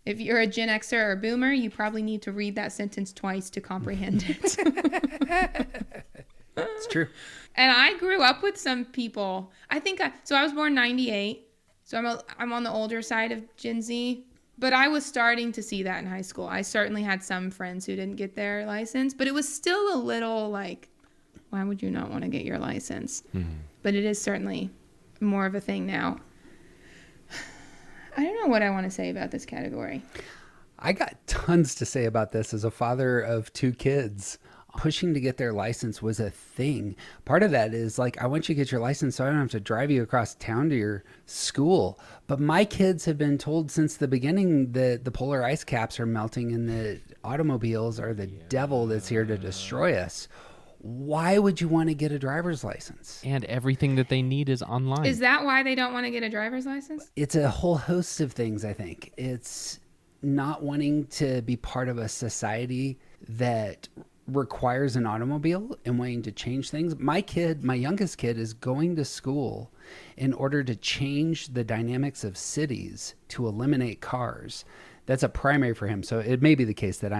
If you're a Gen Xer or Boomer, you probably need to read that sentence twice to comprehend it. It's true. And I grew up with some people. I was born 98. So I'm on the older side of Gen Z. But I was starting to see that in high school. I certainly had some friends who didn't get their license. But it was still a little like, why would you not want to get your license? But it is certainly more of a thing now. I don't know what I want to say about this category. I got tons to say about this as a father of 2 kids. Pushing to get their license was a thing. Part of that is like, I want you to get your license so I don't have to drive you across town to your school. But my kids have been told since the beginning that the polar ice caps are melting and the automobiles are the devil that's here to destroy us. Why would you want to get a driver's license? And everything that they need is online. Is that why they don't want to get a driver's license? It's a whole host of things, I think. It's not wanting to be part of a society that requires an automobile and wanting to change things. My youngest kid is going to school in order to change the dynamics of cities to eliminate cars. That's a primary for him. So it may be the case that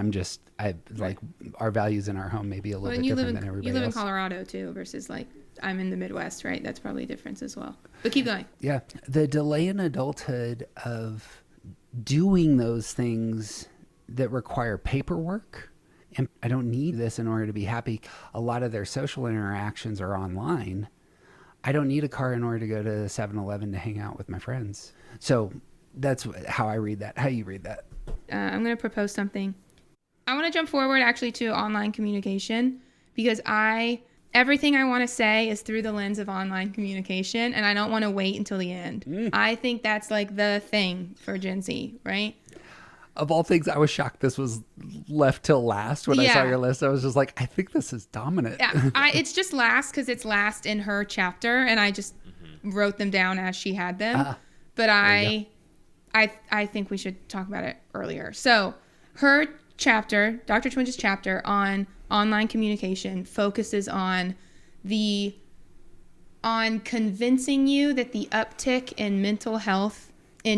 like our values in our home may be a little bit different than everybody else. You live in Colorado too versus like I'm in the Midwest, right? That's probably a difference as well. But keep going. Yeah. The delay in adulthood of doing those things that require paperwork, and I don't need this in order to be happy. A lot of their social interactions are online. I don't need a car in order to go to 7-Eleven to hang out with my friends. So that's how I read that. How you read that? I'm going to propose something. I want to jump forward actually to online communication because everything I want to say is through the lens of online communication, and I don't want to wait until the end. I think that's like the thing for Gen Z, right? Of all things, I was shocked this was left till last when I saw Yeah. your list. I was just like, I think this is dominant. Yeah, it's just last because it's last in her chapter, and I just wrote them down as she had them. But I think we should talk about it earlier. So her chapter, Dr. Twinge's chapter on online communication focuses on convincing you that the uptick in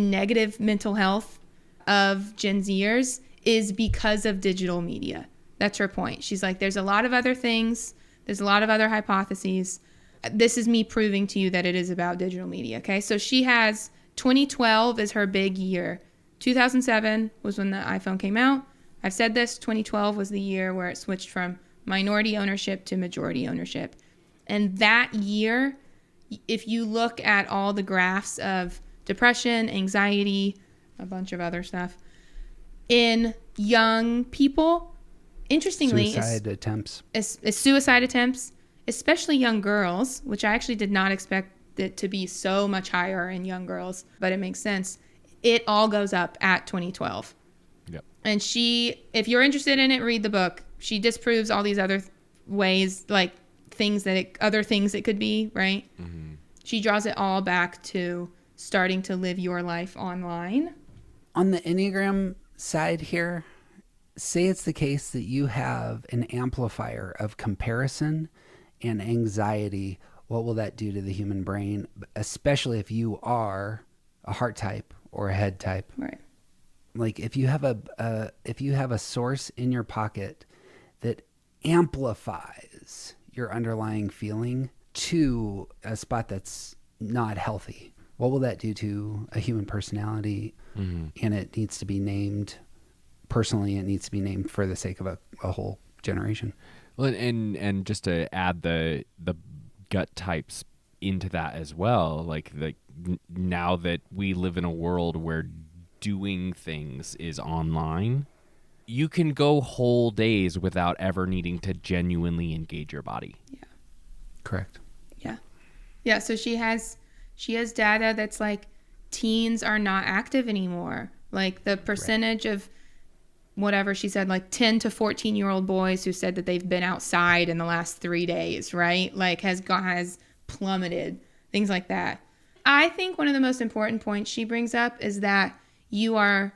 negative mental health of Gen Zers is because of digital media. That's her point. She's like, there's a lot of other things. There's a lot of other hypotheses. This is me proving to you that it is about digital media. Okay. So she has 2012 is her big year. 2007 was when the iPhone came out. I've said this, 2012 was the year where it switched from minority ownership to majority ownership. And that year, if you look at all the graphs of depression, anxiety, a bunch of other stuff, in young people, interestingly, Suicide attempts, especially young girls, which I actually did not expect it to be so much higher in young girls, but it makes sense. It all goes up at 2012. Yep. And if you're interested in it, read the book. She disproves all these other ways, like other things it could be, right? Mm-hmm. She draws it all back to starting to live your life online. On the Enneagram side here, say it's the case that you have an amplifier of comparison and anxiety. What will that do to the human brain, especially if you are a heart type or a head type? Right. Like if you have a source in your pocket that amplifies your underlying feeling to a spot that's not healthy, what will that do to a human personality? Mm-hmm. And it needs to be named personally. It needs to be named for the sake of a whole generation. Well, and just to add the gut types into that as well, like now that we live in a world where doing things is online, you can go whole days without ever needing to genuinely engage your body. Yeah. Correct. Yeah. Yeah. So she has data that's like teens are not active anymore. Like the percentage of whatever she said, like 10 to 14-year-old boys who said that they've been outside in the last 3 days, right? Like has plummeted, things like that. I think one of the most important points she brings up is that you are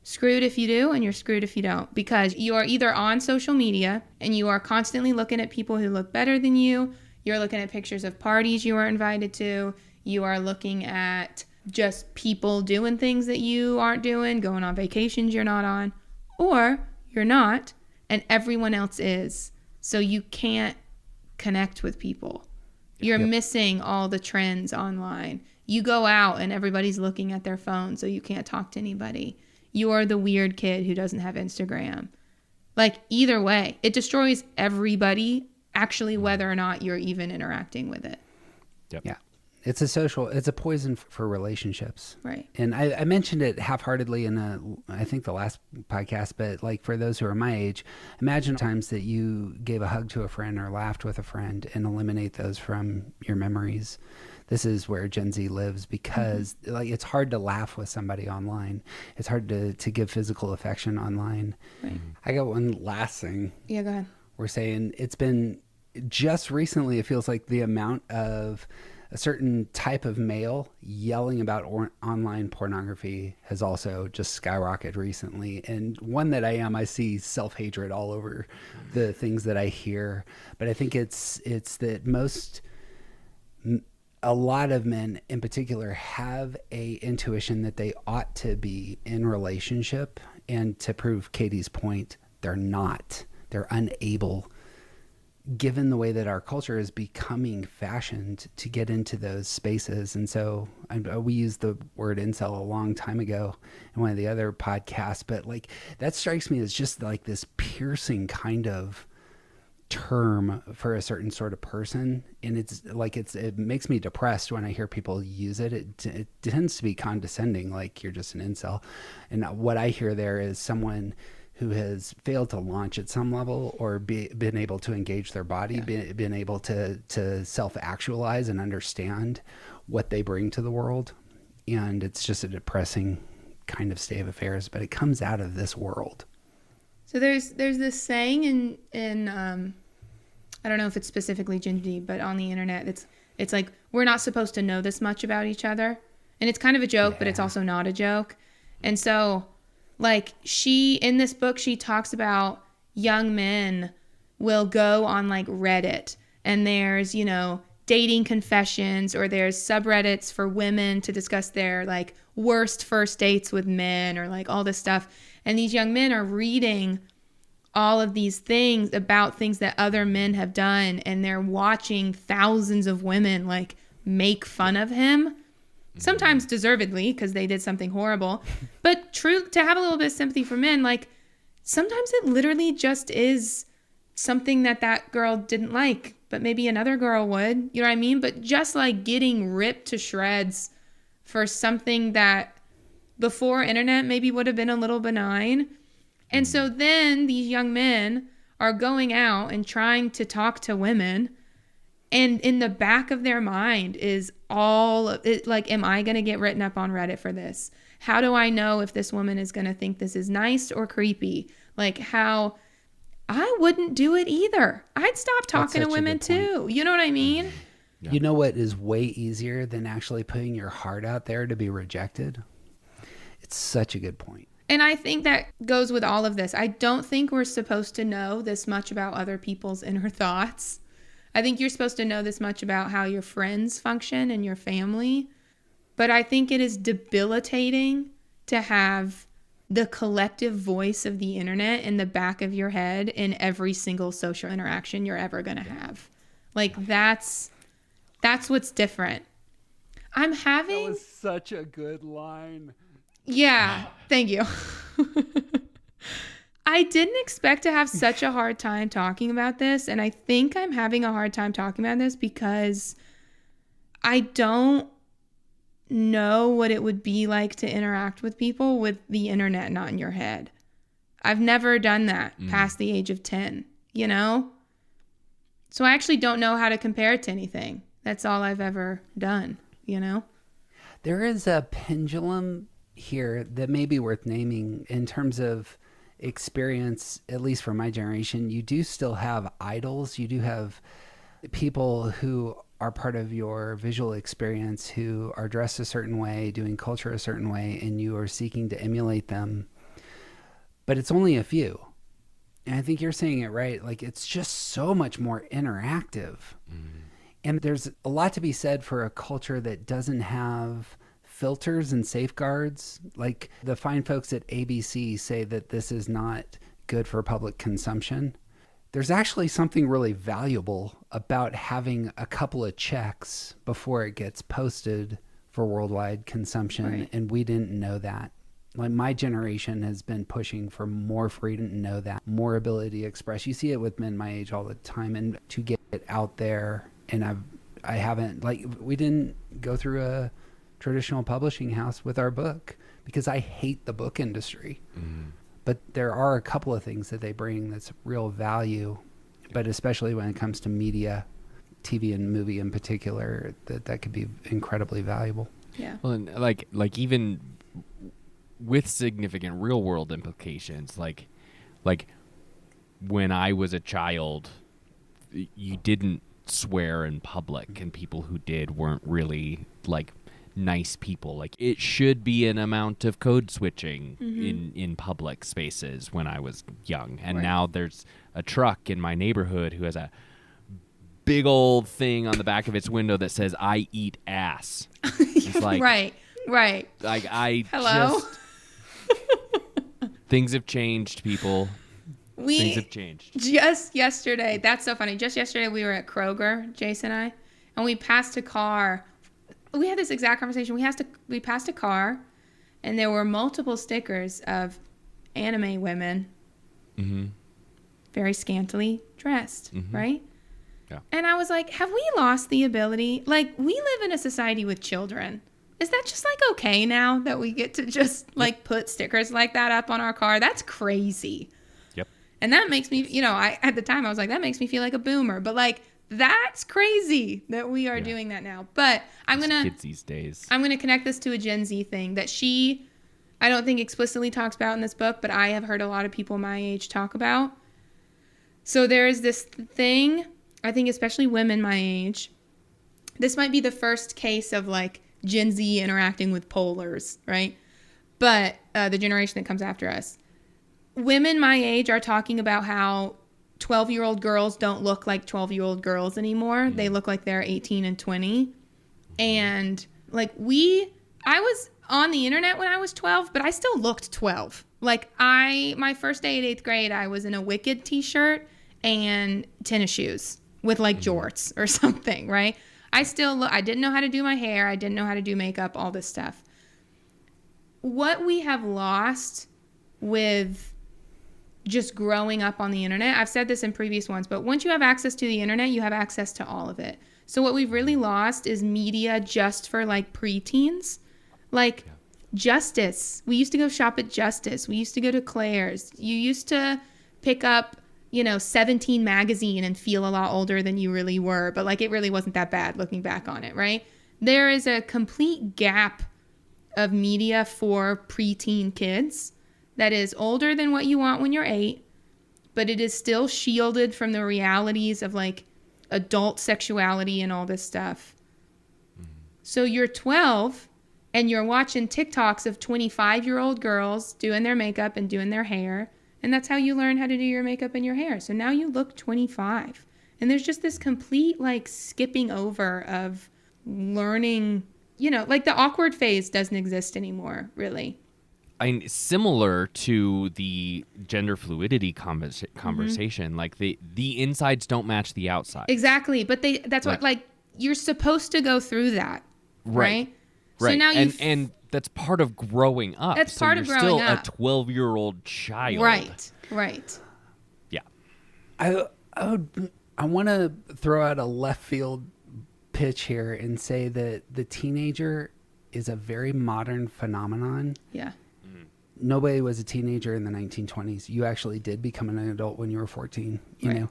screwed if you do and you're screwed if you don't, because you are either on social media and you are constantly looking at people who look better than you. You're looking at pictures of parties you were invited to. You are looking at just people doing things that you aren't doing, going on vacations you're not on, or you're not and everyone else is. So you can't connect with people. You're missing all the trends online. You go out and everybody's looking at their phone, so you can't talk to anybody. You're the weird kid who doesn't have Instagram. Like either way, it destroys everybody, actually, whether or not you're even interacting with it. Yep. Yeah. It's a poison for relationships. Right. And I mentioned it half-heartedly in I think the last podcast, but like for those who are my age, imagine times that you gave a hug to a friend or laughed with a friend and eliminate those from your memories. This is where Gen Z lives because like it's hard to laugh with somebody online. It's hard to give physical affection online. Right. I got one last thing. Yeah, go ahead. We're saying it's been just recently, it feels like the amount of a certain type of male yelling about online pornography has also just skyrocketed recently. And one that I see self-hatred all over the things that I hear. But I think it's that a lot of men in particular have a intuition that they ought to be in relationship. And to prove Katie's point, they're not. They're unable, given the way that our culture is becoming fashioned, to get into those spaces. And so we used the word incel a long time ago in one of the other podcasts, but like that strikes me as just like this piercing kind of term for a certain sort of person. And it makes me depressed when I hear people use it. It tends to be condescending, like you're just an incel. And what I hear there is someone who has failed to launch at some level, or been able to engage their body, been able to self-actualize and understand what they bring to the world. And it's just a depressing kind of state of affairs, but it comes out of this world. So there's this saying in I don't know if it's specifically Gen Z, but on the internet, it's like, we're not supposed to know this much about each other. And it's kind of a joke, but it's also not a joke. And so, like, in this book, she talks about young men will go on like Reddit, and there's, dating confessions, or there's subreddits for women to discuss their like worst first dates with men, or like all this stuff. And these young men are reading all of these things about things that other men have done, and they're watching thousands of women like make fun of him. Sometimes deservedly, because they did something horrible. But to have a little bit of sympathy for men, like sometimes it literally just is something that girl didn't like, but maybe another girl would. You know what I mean? But just like getting ripped to shreds for something that before internet maybe would have been a little benign. And so then these young men are going out and trying to talk to women. And in the back of their mind is all of it, like, am I going to get written up on Reddit for this? How do I know if this woman is going to think this is nice or creepy? Like, how I wouldn't do it either. I'd stop talking to women too. You know what I mean? Yeah. You know what is way easier than actually putting your heart out there to be rejected? It's such a good point. And I think that goes with all of this. I don't think we're supposed to know this much about other people's inner thoughts. I think you're supposed to know this much about how your friends function and your family. But I think it is debilitating to have the collective voice of the internet in the back of your head in every single social interaction you're ever going to have. Like, that's what's different. That was such a good line. Yeah, thank you. I didn't expect to have such a hard time talking about this, and I think I'm having a hard time talking about this because I don't know what it would be like to interact with people with the internet not in your head. I've never done that past the age of 10, So I actually don't know how to compare it to anything. That's all I've ever done, There is a pendulum here that may be worth naming in terms of experience. At least for my generation, you do still have idols. You do have people who are part of your visual experience who are dressed a certain way, doing culture a certain way, and you are seeking to emulate them. But it's only a few. And I think you're saying it right. Like, it's just so much more interactive. And there's a lot to be said for a culture that doesn't have filters and safeguards. Like, the fine folks at ABC say that this is not good for public consumption. There's actually something really valuable about having a couple of checks before it gets posted for worldwide consumption. Right. And we didn't know that. Like, my generation has been pushing for more freedom to know that, more ability to express. You see it with men my age all the time, and to get it out there. And I haven't, like, we didn't go through a traditional publishing house with our book because I hate the book industry. But there are a couple of things that they bring that's real value, but especially when it comes to media, TV and movie in particular, that could be incredibly valuable. Yeah. Well, and like even with significant real world implications, like when I was a child, you didn't swear in public, and people who did weren't really like nice people. Like, it should be an amount of code switching in public spaces when I was young, and now there's a truck in my neighborhood who has a big old thing on the back of its window that says "I eat ass." It's like, right. like I Hello? just things have changed, people. Things have changed. Just yesterday, that's so funny. Just yesterday, we were at Kroger, Jason and I, and we passed a car. We had this exact conversation. We passed a car, and there were multiple stickers of anime women, very scantily dressed, right? Yeah. And I was like, have we lost the ability? Like, we live in a society with children. Is that just like okay now that we get to just like put stickers like that up on our car? That's crazy. Yep. And that makes me, at the time I was like, that makes me feel like a boomer. But like, that's crazy that we are doing that now. But Kids these days. I'm gonna connect this to a Gen Z thing that I don't think explicitly talks about in this book, but I have heard a lot of people my age talk about. So there's this thing, I think especially women my age. This might be the first case of like Gen Z interacting with polars, right? But the generation that comes after us. Women my age are talking about how 12-year-old girls don't look like 12-year-old girls anymore. They look like they're 18 and 20. And like I was on the internet when I was 12, but I still looked 12. Like my first day at 8th grade, I was in a Wicked t-shirt and tennis shoes with like jorts or something, right? I didn't know how to do my hair. I didn't know how to do makeup, all this stuff. What we have lost with just growing up on the internet, I've said this in previous ones, but once you have access to the internet, you have access to all of it. So what we've really lost is media just for like preteens. Like Justice. We used to go shop at Justice. We used to go to Claire's. You used to pick up 17 magazine and feel a lot older than you really were, but like it really wasn't that bad looking back on it, right? There is a complete gap of media for preteen kids that is older than what you want when you're 8, but it is still shielded from the realities of like adult sexuality and all this stuff. So you're 12 and you're watching TikToks of 25-year-old girls doing their makeup and doing their hair. And that's how you learn how to do your makeup and your hair. So now you look 25. And there's just this complete like skipping over of learning, like the awkward phase doesn't exist anymore, really. Similar to the gender fluidity conversation, like the insides don't match the outside. Exactly. But that's what, like, you're supposed to go through that. Right. So now and that's part of growing up. That's part of growing up. Still a 12-year-old child. Right. Yeah. I want to throw out a left field pitch here and say that the teenager is a very modern phenomenon. Yeah. Nobody was a teenager in the 1920s. You actually did become an adult when you were 14, you know.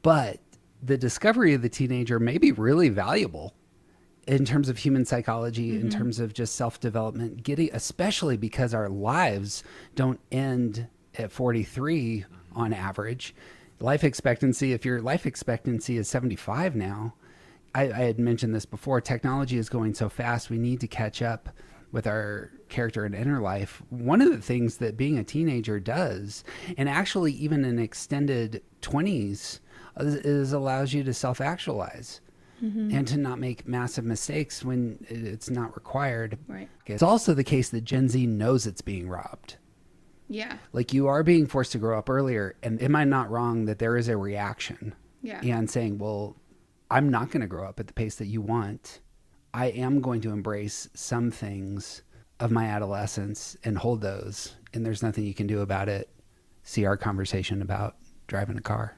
But the discovery of the teenager may be really valuable in terms of human psychology, in terms of just self-development, especially because our lives don't end at 43 on average. Life expectancy, if your life expectancy is 75 now, I had mentioned this before, technology is going so fast, we need to catch up with our character and inner life. One of the things that being a teenager does, and actually even in extended 20s, is allows you to self-actualize. And to not make massive mistakes when it's not required. Right. It's also the case that Gen Z knows it's being robbed. Yeah. Like you are being forced to grow up earlier. And am I not wrong that there is a reaction? Yeah. And saying, well, I'm not going to grow up at the pace that you want. I am going to embrace some things of my adolescence and hold those. And there's nothing you can do about it. See our conversation about driving a car.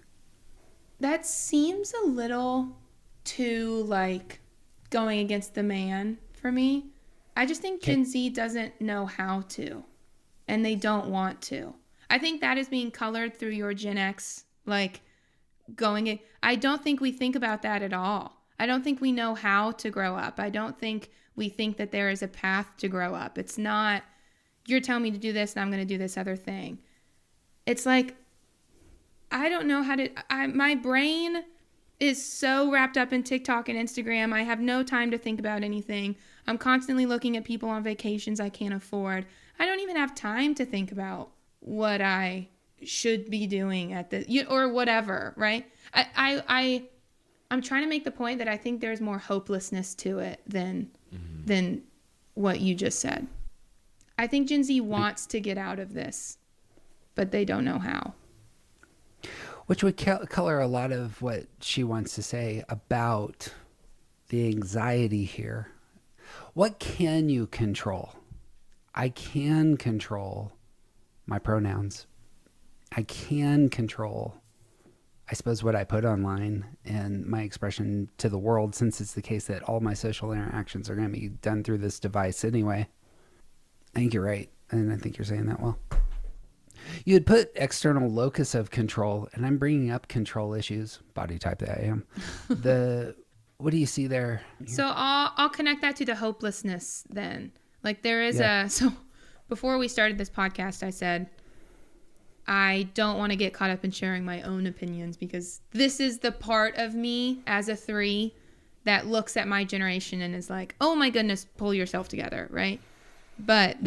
That seems a little too like going against the man for me. I just think Gen Z doesn't know how to, and they don't want to. I think that is being colored through your Gen X, like I don't think we think about that at all. I don't think we know how to grow up. I don't think we think that there is a path to grow up. It's not, you're telling me to do this and I'm going to do this other thing. It's like, I don't know how to, my brain is so wrapped up in TikTok and Instagram. I have no time to think about anything. I'm constantly looking at people on vacations I can't afford. I don't even have time to think about what I should be doing at the or whatever, right? I'm trying to make the point that I think there's more hopelessness to it than what you just said. I think Gen Z wants to get out of this, but they don't know how. Which would color a lot of what she wants to say about the anxiety here. What can you control? I can control my pronouns. I can control, I suppose, what I put online and my expression to the world, since it's the case that all my social interactions are going to be done through this device anyway. I think you're right. And I think you're saying that well. You had put external locus of control, and I'm bringing up control issues, body type that I am. What do you see there? So I'll connect that to the hopelessness then. Like there is so before we started this podcast, I said, I don't want to get caught up in sharing my own opinions because this is the part of me as a 3 that looks at my generation and is like, oh my goodness, pull yourself together, right? But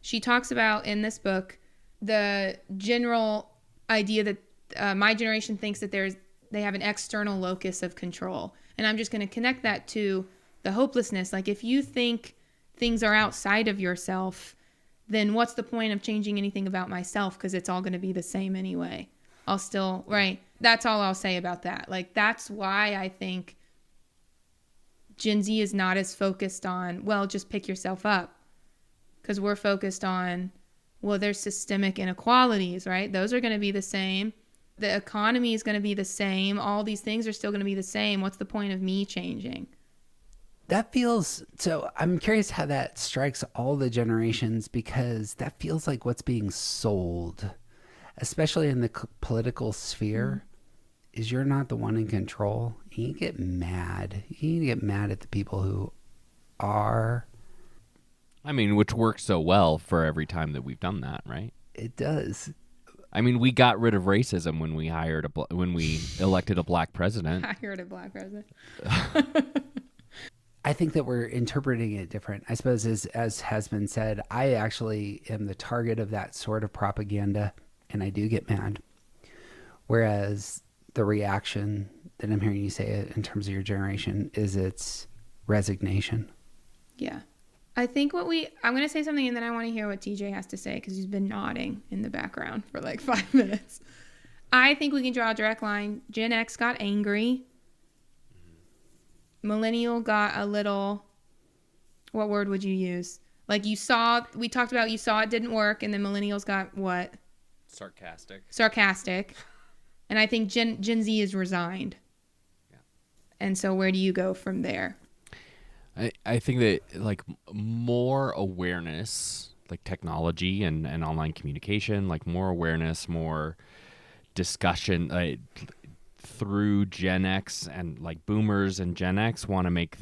she talks about in this book, the general idea that my generation thinks that they have an external locus of control. And I'm just going to connect that to the hopelessness. Like if you think things are outside of yourself, then what's the point of changing anything about myself? Because it's all going to be the same anyway. Right. That's all I'll say about that. Like that's why I think Gen Z is not as focused on, well, just pick yourself up. Because we're focused on, well, there's systemic inequalities, right? Those are going to be the same. The economy is going to be the same. All these things are still going to be the same. What's the point of me changing? That feels, so I'm curious how that strikes all the generations, because that feels like what's being sold, especially in the political sphere, is you're not the one in control. You get mad. You need to get mad at the people who are. I mean, which works so well for every time that we've done that, right? It does. I mean, we got rid of racism when we when we elected a black president. Hired a black president. I think that we're interpreting it different. I suppose, as has been said, I actually am the target of that sort of propaganda, and I do get mad. Whereas the reaction that I'm hearing you say it in terms of your generation is its resignation. Yeah. I think I'm going to say something and then I want to hear what TJ has to say because he's been nodding in the background for like 5 minutes. I think we can draw a direct line. Gen X got angry. Millennial got a little, what word would you use? Like we talked about, you saw it didn't work, and then millennials got what? Sarcastic. And I think Gen Z is resigned. Yeah. And so where do you go from there? I think that like more awareness, like technology and online communication, like more awareness, more discussion through Gen X, and like boomers and Gen X want to make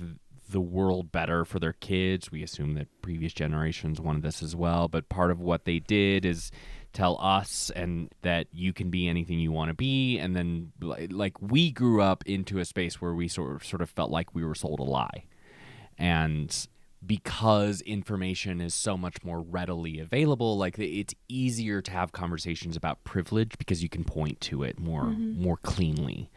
the world better for their kids. We assume that previous generations wanted this as well, but part of what they did is tell us and that you can be anything you want to be. And then like we grew up into a space where we sort of felt like we were sold a lie. And because information is so much more readily available, like it's easier to have conversations about privilege because you can point to it more cleanly.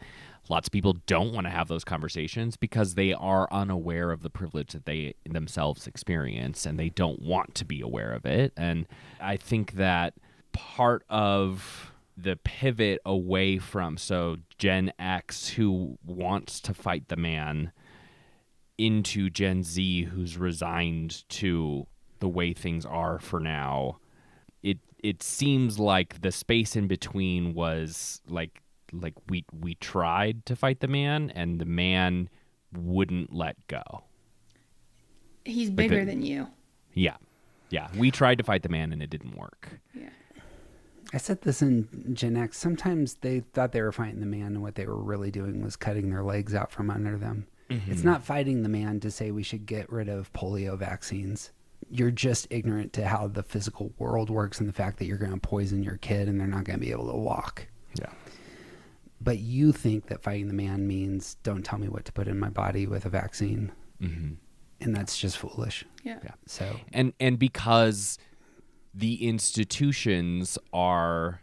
Lots of people don't want to have those conversations because they are unaware of the privilege that they themselves experience, and they don't want to be aware of it. And I think that part of the pivot away from Gen X, who wants to fight the man, into Gen Z, who's resigned to the way things are for now, it seems like the space in between was like we tried to fight the man, and the man wouldn't let go. He's bigger than you. Yeah. We tried to fight the man, and it didn't work. Yeah. I said this in Gen X. Sometimes they thought they were fighting the man, and what they were really doing was cutting their legs out from under them. It's not fighting the man to say we should get rid of polio vaccines. You're just ignorant to how the physical world works and the fact that you're going to poison your kid and they're not going to be able to walk. Yeah. but you think that fighting the man means don't tell me what to put in my body with a vaccine. Mm-hmm. And that's just foolish. Yeah. So, And because the institutions are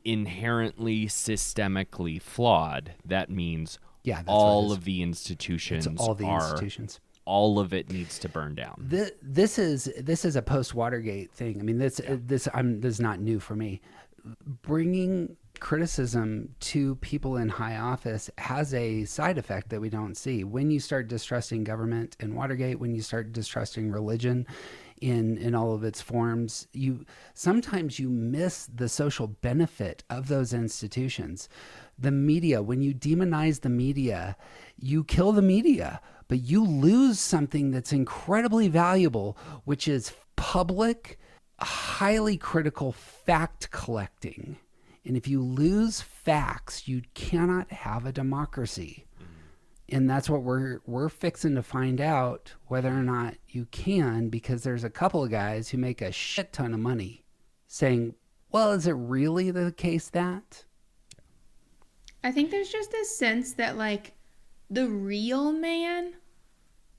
inherently systemically flawed, that means yeah, that's all what it is. of the institutions It's all the are institutions. all of it needs to burn down. This is a post Watergate thing. I mean, this is not new for me. Bringing criticism to people in high office has a side effect that we don't see. When you start distrusting government in Watergate, when you start distrusting religion in all of its forms, sometimes you miss the social benefit of those institutions. The media, when you demonize the media, you kill the media, but you lose something that's incredibly valuable, which is public, highly critical fact collecting. And if you lose facts, you cannot have a democracy. And that's what we're fixing to find out, whether or not you can, because there's a couple of guys who make a shit ton of money saying, well, is it really the case that? I think there's just this sense that like the real man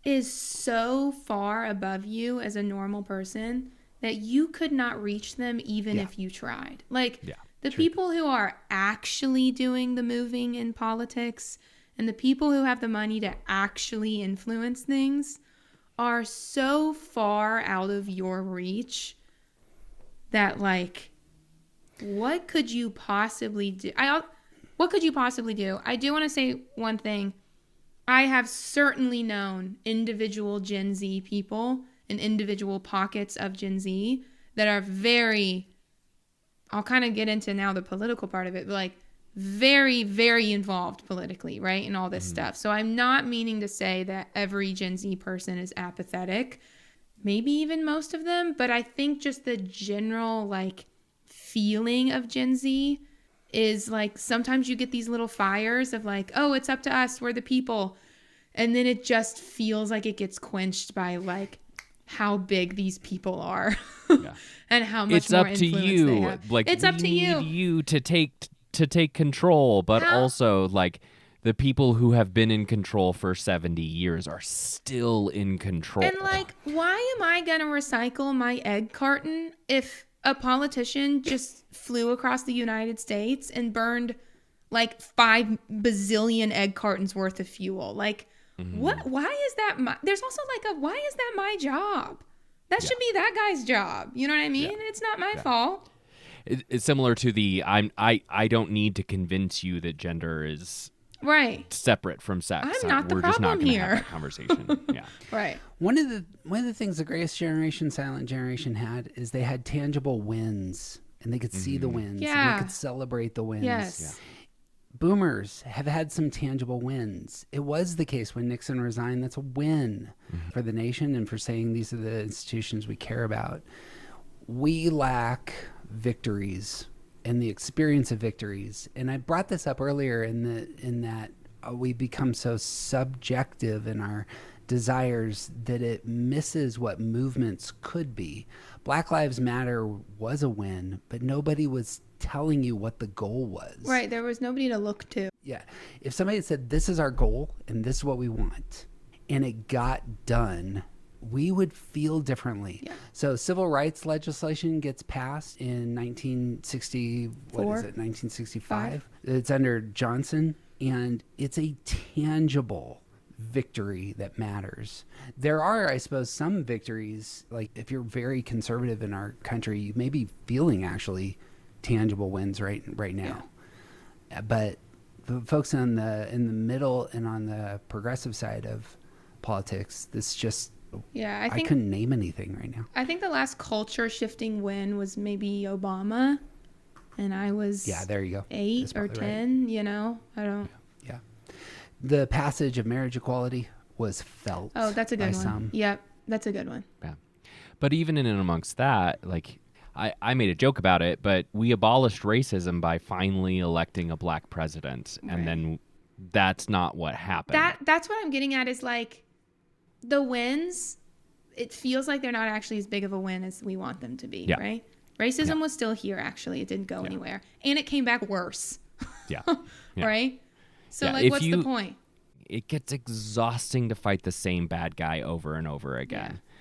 is so far above you as a normal person that you could not reach them even if you tried. Like the people who are actually doing the moving in politics and the people who have the money to actually influence things are so far out of your reach that like, what could you possibly do? What could you possibly do? I do want to say one thing. I have certainly known individual Gen Z people and individual pockets of Gen Z that are very, I'll kind of get into now the political part of it, but like very, very involved politically, right? And all this stuff. So I'm not meaning to say that every Gen Z person is apathetic, maybe even most of them, but I think just the general like feeling of Gen Z is like sometimes you get these little fires of like, oh, it's up to us, we're the people. And then it just feels like it gets quenched by like how big these people are and how much it's more up to influence you. they have. Like it's we up to need you to take control, but also like the people who have been in control for 70 years are still in control. And like, why am I going to recycle my egg carton if a politician just flew across the United States and burned like 5 bazillion egg cartons worth of fuel? Like, what? Why is that? There's also like why is that my job? That should be that guy's job. You know what I mean? Yeah. It's not my fault. It's similar to the I don't need to convince you that gender is right separate from sex. I'm not the We're just not problem going to here. have that conversation. Yeah. Right. One of the things the greatest generation, silent generation, had is they had tangible wins, and they could see the wins, and Yeah. they could celebrate the wins. Yes. Boomers have had some tangible wins. It was the case when Nixon resigned. That's a win for the nation and for saying these are the institutions we care about. We lack victories and the experience of victories. And I brought this up earlier in that we become so subjective in our desires that it misses what movements could be. Black Lives Matter was a win, but nobody was telling you what the goal was. Right. There was nobody to look to. Yeah. If somebody had said, this is our goal and this is what we want, and it got done, we would feel differently. Yeah. So civil rights legislation gets passed in 1965. It's under Johnson, and it's a tangible victory that matters. There are, I suppose, some victories, like if you're very conservative in our country, you may be feeling actually tangible wins right now. But the folks in the middle and on the progressive side of politics, this just I couldn't name anything right now. I think the last culture shifting win was maybe Obama, and I was there you go. 8 or 10. Right. You know, I don't. Yeah, the passage of marriage equality was felt. Oh, that's a good one. Some. Yep, that's a good one. Yeah, but even in and amongst that, like. I made a joke about it, but we abolished racism by finally electing a black president, and then that's not what happened. That's what I'm getting at is like the wins, it feels like they're not actually as big of a win as we want them to be, right? Racism was still here, actually. It didn't go anywhere. And it came back worse. Yeah. Yeah. Right? So, Yeah, like, if what's you- the point? It gets exhausting to fight the same bad guy over and over again. Yeah.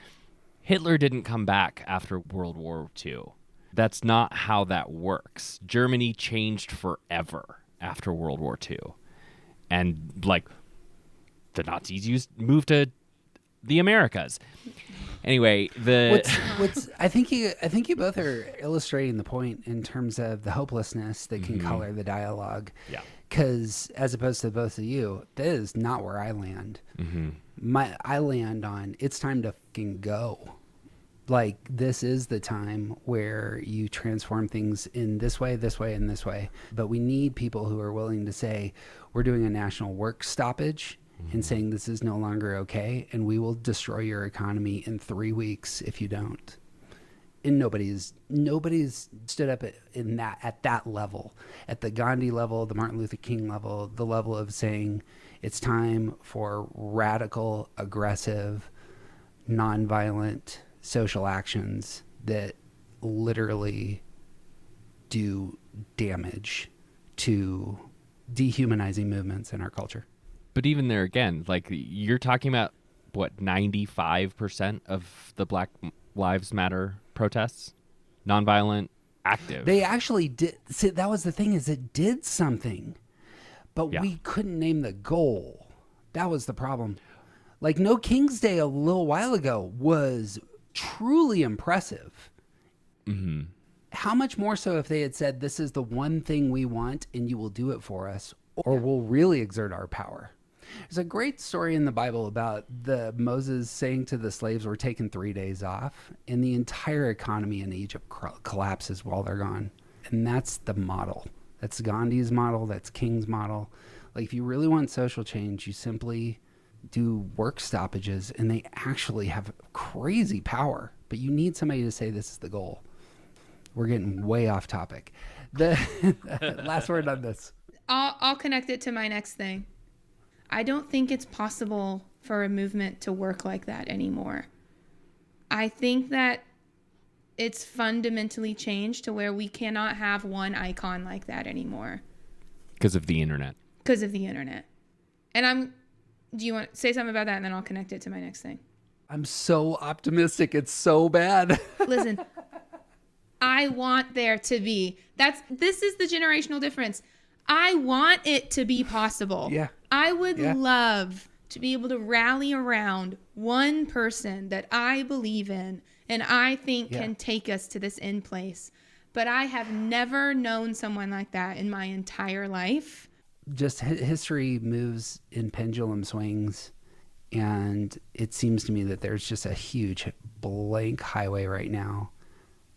Hitler didn't come back after World War II. That's not how that works. Germany changed forever after World War II. And, like, the Nazis moved to the Americas. Anyway, What's I think you both are illustrating the point in terms of the hopelessness that can color the dialogue. Yeah. Because as opposed to both of you, that is not where I land. I land on it's time to fucking go. Like, this is the time where you transform things in this way, and this way. But we need people who are willing to say, we're doing a national work stoppage and saying this is no longer okay, and we will destroy your economy in 3 weeks if you don't. And nobody's stood up at that level, at the Gandhi level, the Martin Luther King level, the level of saying it's time for radical, aggressive, nonviolent social actions that literally do damage to dehumanizing movements in our culture. But even there again, like, you're talking about, what, 95% of the Black Lives Matter protests? Nonviolent, active. They actually did. See, that was the thing, is it did something, but Yeah. we couldn't name the goal. That was the problem. Like, No King's Day a little while ago was truly impressive. How much more so if they had said, this is the one thing we want and you will do it for us, or we'll really exert our power. There's a great story in the Bible about Moses saying to the slaves, we're taking 3 days off, and the entire economy in Egypt collapses while they're gone. And that's the model. That's Gandhi's model. That's King's model. Like, if you really want social change, you simply do work stoppages, and they actually have crazy power. But you need somebody to say this is the goal. We're getting way off topic. The last word on this. I'll connect it to my next thing. I don't think it's possible for a movement to work like that anymore. I think that it's fundamentally changed to where we cannot have one icon like that anymore. Because of the internet. Because of the internet. And do you want to say something about that, and then I'll connect it to my next thing? I'm so optimistic. It's so bad. Listen, I want there to be. This is the generational difference. I want it to be possible. Yeah. I would love to be able to rally around one person that I believe in and I think can take us to this end place. But I have never known someone like that in my entire life. Just history moves in pendulum swings, and it seems to me that there's just a huge blank highway right now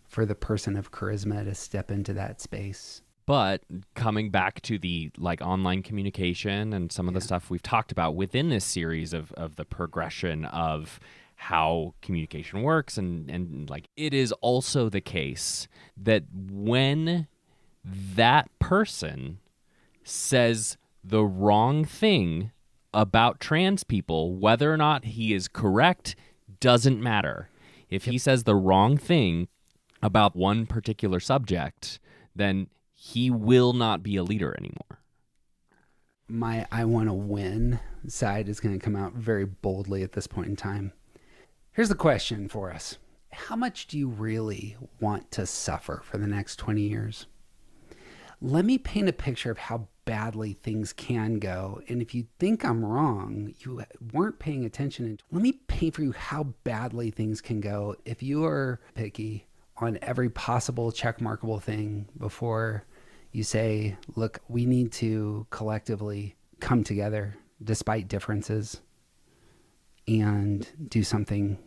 for the person of charisma to step into that space. But coming back to the, like, online communication and some of the stuff we've talked about within this series of the progression of how communication works, and like, it is also the case that when that person says the wrong thing about trans people, whether or not he is correct doesn't matter. If he says the wrong thing about one particular subject, then he will not be a leader anymore. My I want to win side is going to come out very boldly at this point in time. Here's the question for us. How much do you really want to suffer for the next 20 years? Let me paint a picture of how badly things can go. And if you think I'm wrong, you weren't paying attention. Let me paint for you how badly things can go if you are picky on every possible checkmarkable thing before you say, look, we need to collectively come together despite differences and do something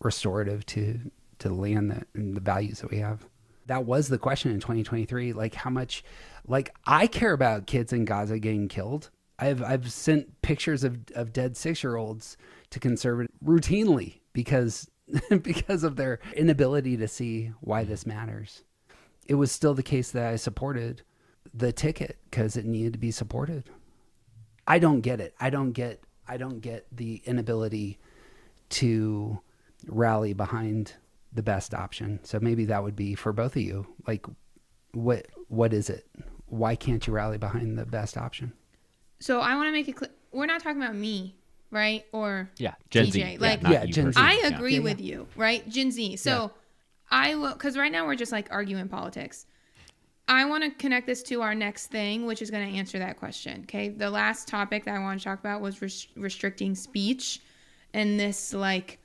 restorative to the land and the values that we have. That was the question in 2023. Like, how much, like, I care about kids in Gaza getting killed. I've sent pictures of dead 6-year-olds to conservatives routinely because of their inability to see why this matters. It was still the case that I supported the ticket because it needed to be supported. I don't get it. I don't get the inability to rally behind the best option. So maybe that would be for both of you. Like, what is it? why can't you rally behind the best option? So I want to make it clear. We're not talking about me, right? Or Yeah, Gen TJ. Z. Like, not yeah, you Gen Z. personally. I Yeah. agree Yeah, with you, right? Gen Z. So I will, because right now we're just like arguing politics. I want to connect this to our next thing, which is going to answer that question. Okay. The last topic that I want to talk about was restricting speech. And this, like,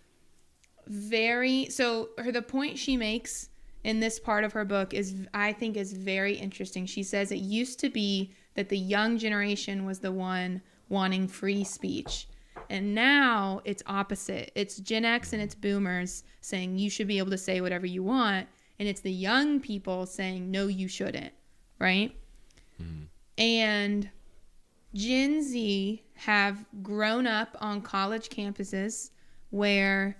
the point she makes in this part of her book I think is very interesting. She says it used to be that the young generation was the one wanting free speech. And now it's opposite. It's Gen X and it's boomers saying you should be able to say whatever you want. And it's the young people saying, no, you shouldn't. Right? And Gen Z have grown up on college campuses where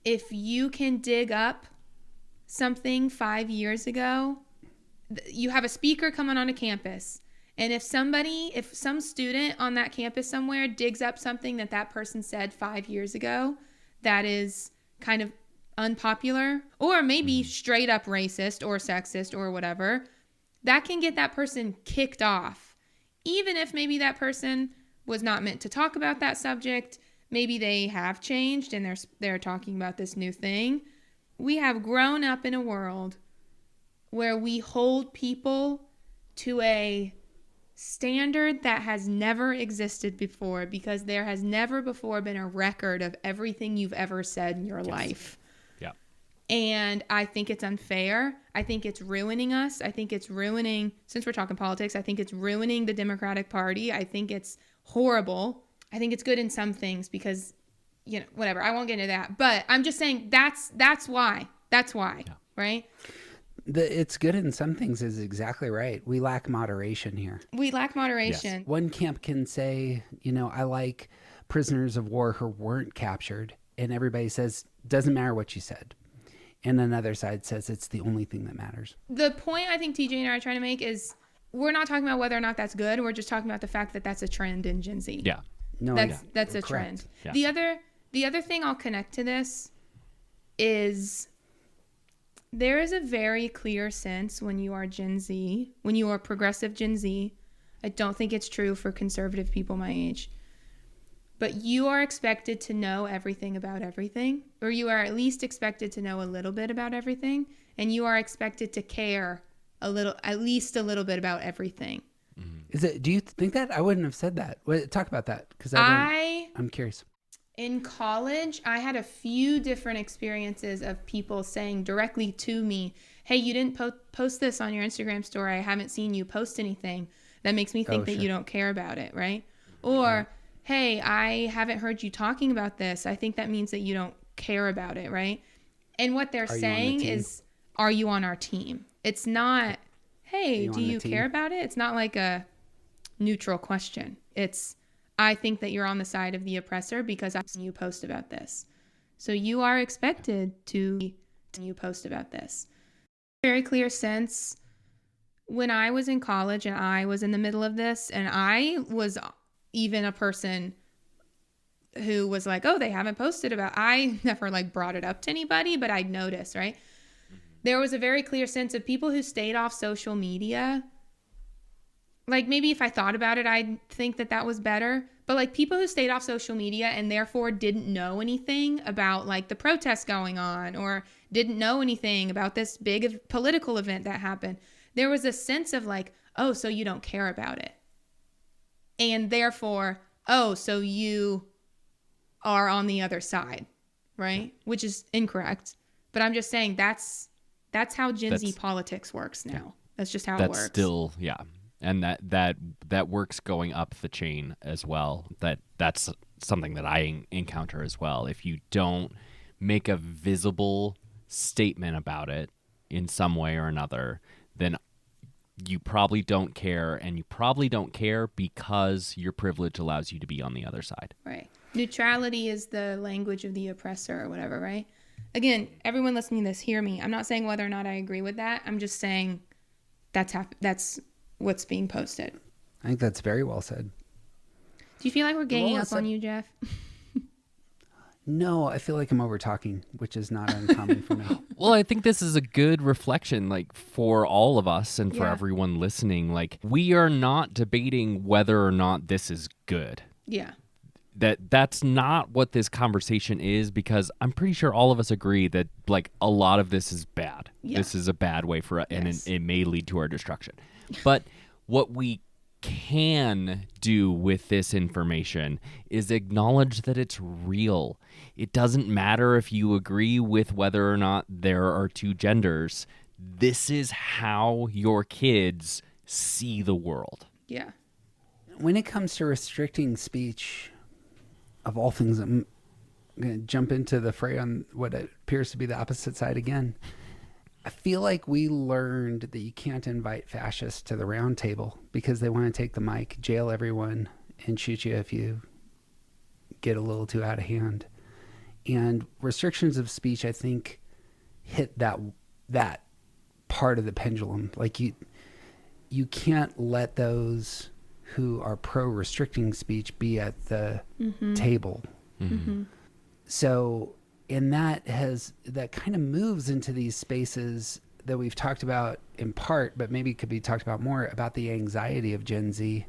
if you can dig up something 5 years ago, you have a speaker coming on a campus. And if some student on that campus somewhere digs up something that person said 5 years ago that is kind of unpopular or maybe straight up racist or sexist or whatever, that can get that person kicked off. Even if maybe that person was not meant to talk about that subject, maybe they have changed and they're talking about this new thing. We have grown up in a world where we hold people to a standard that has never existed before because there has never before been a record of everything you've ever said in your life. Yeah. And I think it's unfair. I think it's ruining us. I think it's ruining, since we're talking politics, I think it's ruining the Democratic Party. I think it's horrible. I think it's good in some things because, whatever. I won't get into that. But I'm just saying that's why. That's why. Yeah. Right? It's good in some things is exactly right. We lack moderation here. We lack moderation. Yes. One camp can say, I like prisoners of war who weren't captured. And everybody says, doesn't matter what you said. And another side says it's the only thing that matters. The point I think TJ and I are trying to make is we're not talking about whether or not that's good. We're just talking about the fact that that's a trend in Gen Z. Yeah. No, that's a trend. Yeah. The other thing I'll connect to this is there is a very clear sense when you are Gen Z, when you are progressive Gen Z. I don't think it's true for conservative people my age. But you are expected to know everything about everything, or you are at least expected to know a little bit about everything, and you are expected to care at least a little bit about everything. Do you think that? I wouldn't have said that. Talk about that, because I'm curious. In college, I had a few different experiences of people saying directly to me, hey, you didn't post this on your Instagram story. I haven't seen you post anything. That makes me think that you don't care about it, right? Or, hey, I haven't heard you talking about this. I think that means that you don't care about it, right? And what they're saying is, are you on our team? It's not, hey, do you care about it? It's not like a neutral question. It's, I think that you're on the side of the oppressor because I've seen you post about this. So you are expected to you post about this. Very clear sense. When I was in college and I was in the middle of this, and I was even a person who was like, oh, they haven't posted about, I never like brought it up to anybody, but I'd notice, right? There was a very clear sense of people who stayed off social media. Like maybe if I thought about it, I'd think that was better. But like people who stayed off social media and therefore didn't know anything about like the protests going on or didn't know anything about this big political event that happened, there was a sense of like, oh, so you don't care about it. And therefore, oh, so you are on the other side, right? Which is incorrect. But I'm just saying that's how Gen Z politics works now. Yeah. That's just how it works. That's still, yeah. And that works going up the chain as well. That's something that I encounter as well. If you don't make a visible statement about it in some way or another, then you probably don't care, and you probably don't care because your privilege allows you to be on the other side. Right. Neutrality is the language of the oppressor or whatever, right? Again, everyone listening to this, hear me. I'm not saying whether or not I agree with that. I'm just saying that's what's being posted. I think that's very well said. Do you feel like we're ganging up on you, Jeff? No, I feel like I'm over talking, which is not uncommon for me. Well, I think this is a good reflection, like, for all of us and for Yeah. everyone listening. Like, we are not debating whether or not this is good. Yeah. That's not what this conversation is, because I'm pretty sure all of us agree that, like, a lot of this is bad. Yeah. This is a bad way for us, and Yes. it may lead to our destruction. But what we can do with this information is acknowledge that it's real. It doesn't matter if you agree with whether or not there are two genders. This is how your kids see the world. Yeah. When it comes to restricting speech, of all things, I'm going to jump into the fray on what appears to be the opposite side again. I feel like we learned that you can't invite fascists to the round table because they want to take the mic, jail everyone, and shoot you if you get a little too out of hand. And restrictions of speech, I think, hit that part of the pendulum. Like you can't let those who are pro-restricting speech be at the table. Mm-hmm. So, and that kind of moves into these spaces that we've talked about in part, but maybe could be talked about more, about the anxiety of Gen Z,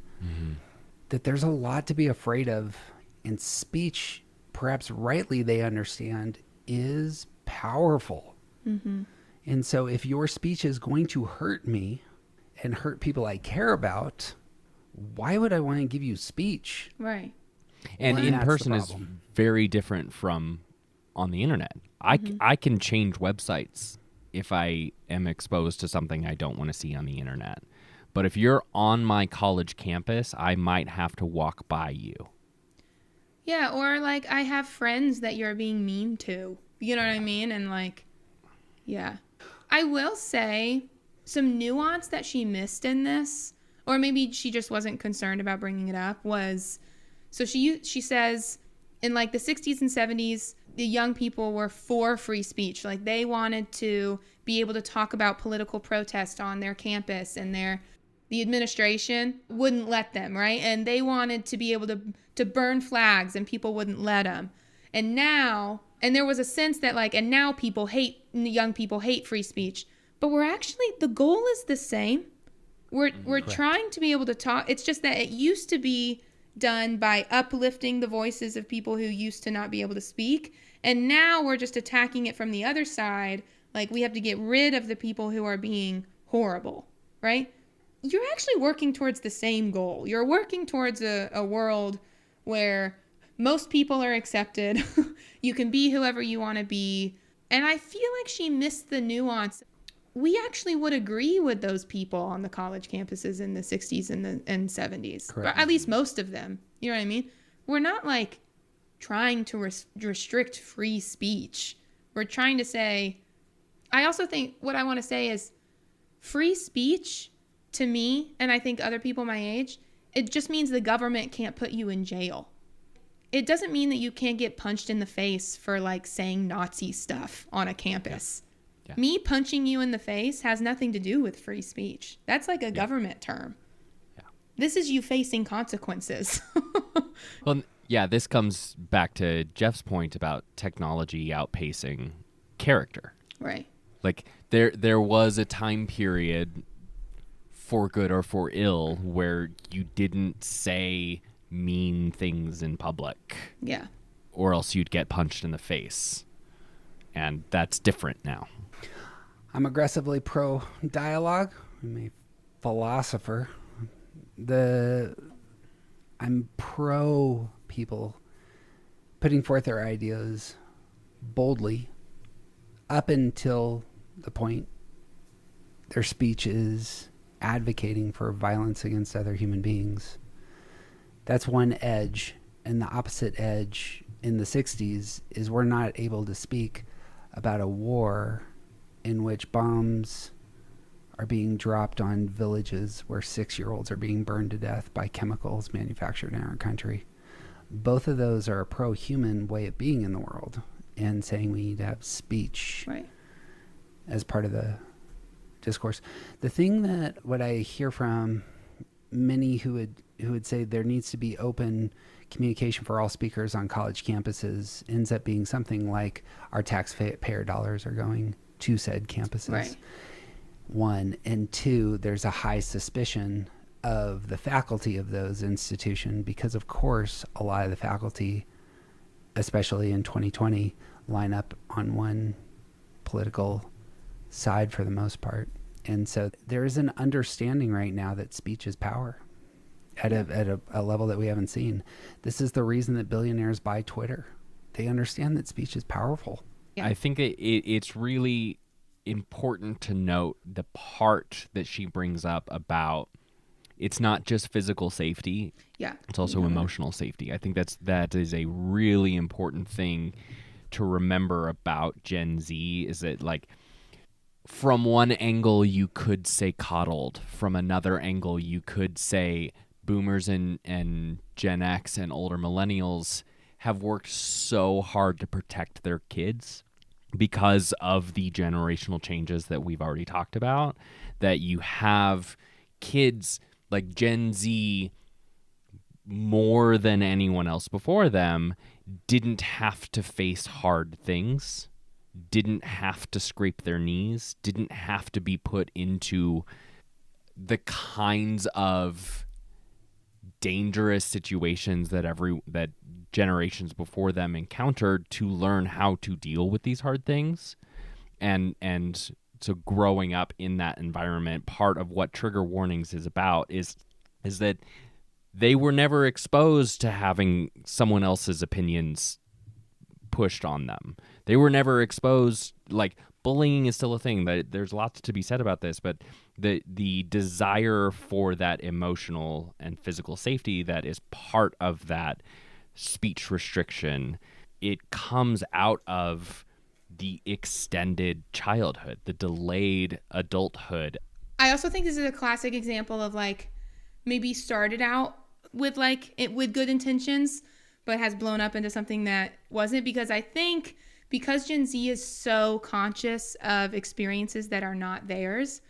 that there's a lot to be afraid of. And speech, perhaps rightly they understand, is powerful. Mm-hmm. And so if your speech is going to hurt me and hurt people I care about, why would I want to give you speech? Right. And Well, in that's the person is problem. very different from on the internet. I can change websites if I am exposed to something I don't want to see on the internet. But if you're on my college campus, I might have to walk by you. Yeah, or like I have friends that you're being mean to. You know what I mean? And like, yeah. I will say some nuance that she missed in this, or maybe she just wasn't concerned about bringing it up, was, so she says in like the 60s and 70s, the young people were for free speech. Like they wanted to be able to talk about political protest on their campus, and the administration wouldn't let them, right? And they wanted to be able to burn flags, and people wouldn't let them. And now, and there was a sense that like, and now young people hate free speech, but the goal is the same. We're trying to be able to talk. It's just that it used to be done by uplifting the voices of people who used to not be able to speak. And now we're just attacking it from the other side. Like we have to get rid of the people who are being horrible, right? You're actually working towards the same goal. You're working towards a world where most people are accepted. You can be whoever you want to be. And I feel like she missed the nuance. We actually would agree with those people on the college campuses in the 60s and 70s. Correct. Or at least most of them. You know what I mean? We're not like trying to restrict free speech. We're trying to say, I also think what I want to say is free speech to me, and I think other people my age, it just means the government can't put you in jail. It doesn't mean that you can't get punched in the face for like saying Nazi stuff on a campus. Yeah. Me punching you in the face has nothing to do with free speech. That's like a government term. Yeah. This is you facing consequences. Well, yeah, this comes back to Jeff's point about technology outpacing character. Right. Like there was a time period, for good or for ill, where you didn't say mean things in public, Yeah. or else you'd get punched in the face. And that's different now. I'm aggressively pro dialogue. I'm a philosopher. I'm pro people putting forth their ideas boldly up until the point their speech is advocating for violence against other human beings. That's one edge. And the opposite edge in the 60s is we're not able to speak about a war in which bombs are being dropped on villages where 6-year-olds are being burned to death by chemicals manufactured in our country. Both of those are a pro-human way of being in the world, and saying we need to have speech Right. as part of the discourse. The thing that what I hear from many who would say there needs to be open communication for all speakers on college campuses ends up being something like our taxpayer dollars are going to said campuses. Right. One. And two, there's a high suspicion of the faculty of those institutions because, of course, a lot of the faculty, especially in 2020, line up on one political side for the most part. And so there is an understanding right now that speech is power at a level that we haven't seen. This is the reason that billionaires buy Twitter. They understand that speech is powerful. Yeah. I think it's really important to note the part that she brings up about it's not just physical safety. Yeah. It's also emotional safety. I think that is a really important thing to remember about Gen Z, is that, like, from one angle you could say coddled, from another angle you could say boomers and Gen X and older millennials have worked so hard to protect their kids because of the generational changes that we've already talked about, that you have kids like Gen Z more than anyone else before them didn't have to face hard things, didn't have to scrape their knees, didn't have to be put into the kinds of dangerous situations that generations before them encountered to learn how to deal with these hard things. And so growing up in that environment, part of what trigger warnings is about is that they were never exposed to having someone else's opinions pushed on them. They were never exposed, like, bullying is still a thing. There's lots to be said about this, but the desire for that emotional and physical safety that is part of that speech restriction, it comes out of the extended childhood, the delayed adulthood. I also think this is a classic example of, like, maybe started out with with good intentions, but has blown up into something that wasn't, because I think because Gen Z is so conscious of experiences that are not theirs,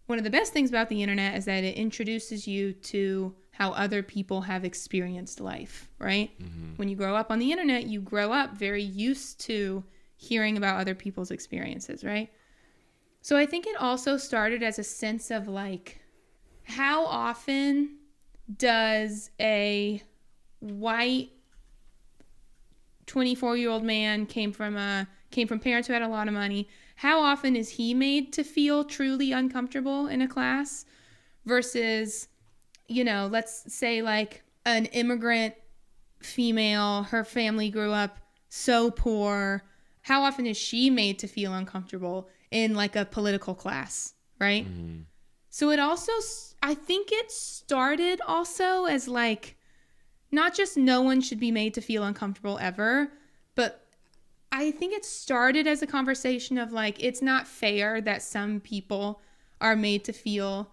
one of the best things about the internet is that it introduces you to how other people have experienced life, right? Mm-hmm. When you grow up on the internet, you grow up very used to hearing about other people's experiences, right? So I think it also started as a sense of, like, how often does a white 24-year-old man came from parents who had a lot of money, how often is he made to feel truly uncomfortable in a class versus, let's say, like, an immigrant female, her family grew up so poor, how often is she made to feel uncomfortable in, like, a political class, right? Mm-hmm. So it also, I think it started also as, like, not just no one should be made to feel uncomfortable ever, but I think it started as a conversation of, like, it's not fair that some people are made to feel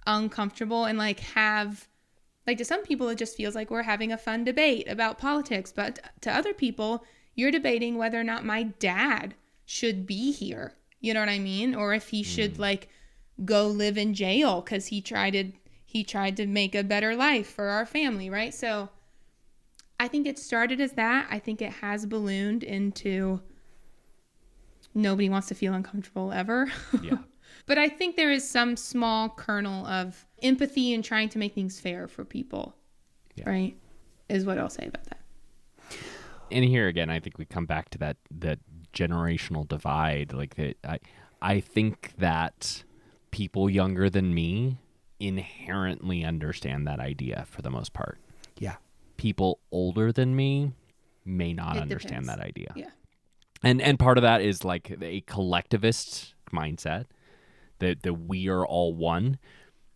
uncomfortable and, like, to some people it just feels like we're having a fun debate about politics, but to other people you're debating whether or not my dad should be here, you know what I mean? Or if he should, like, go live in jail because he tried to make a better life for our family, right? So I think it started as that. I think it has ballooned into nobody wants to feel uncomfortable ever. Yeah. But I think there is some small kernel of empathy and trying to make things fair for people, right? Is what I'll say about that. And here again, I think we come back to that generational divide. Like, I think that people younger than me inherently understand that idea for the most part. Yeah. People older than me may not understand that idea. Yeah. And part of that is, like, a collectivist mindset that we are all one,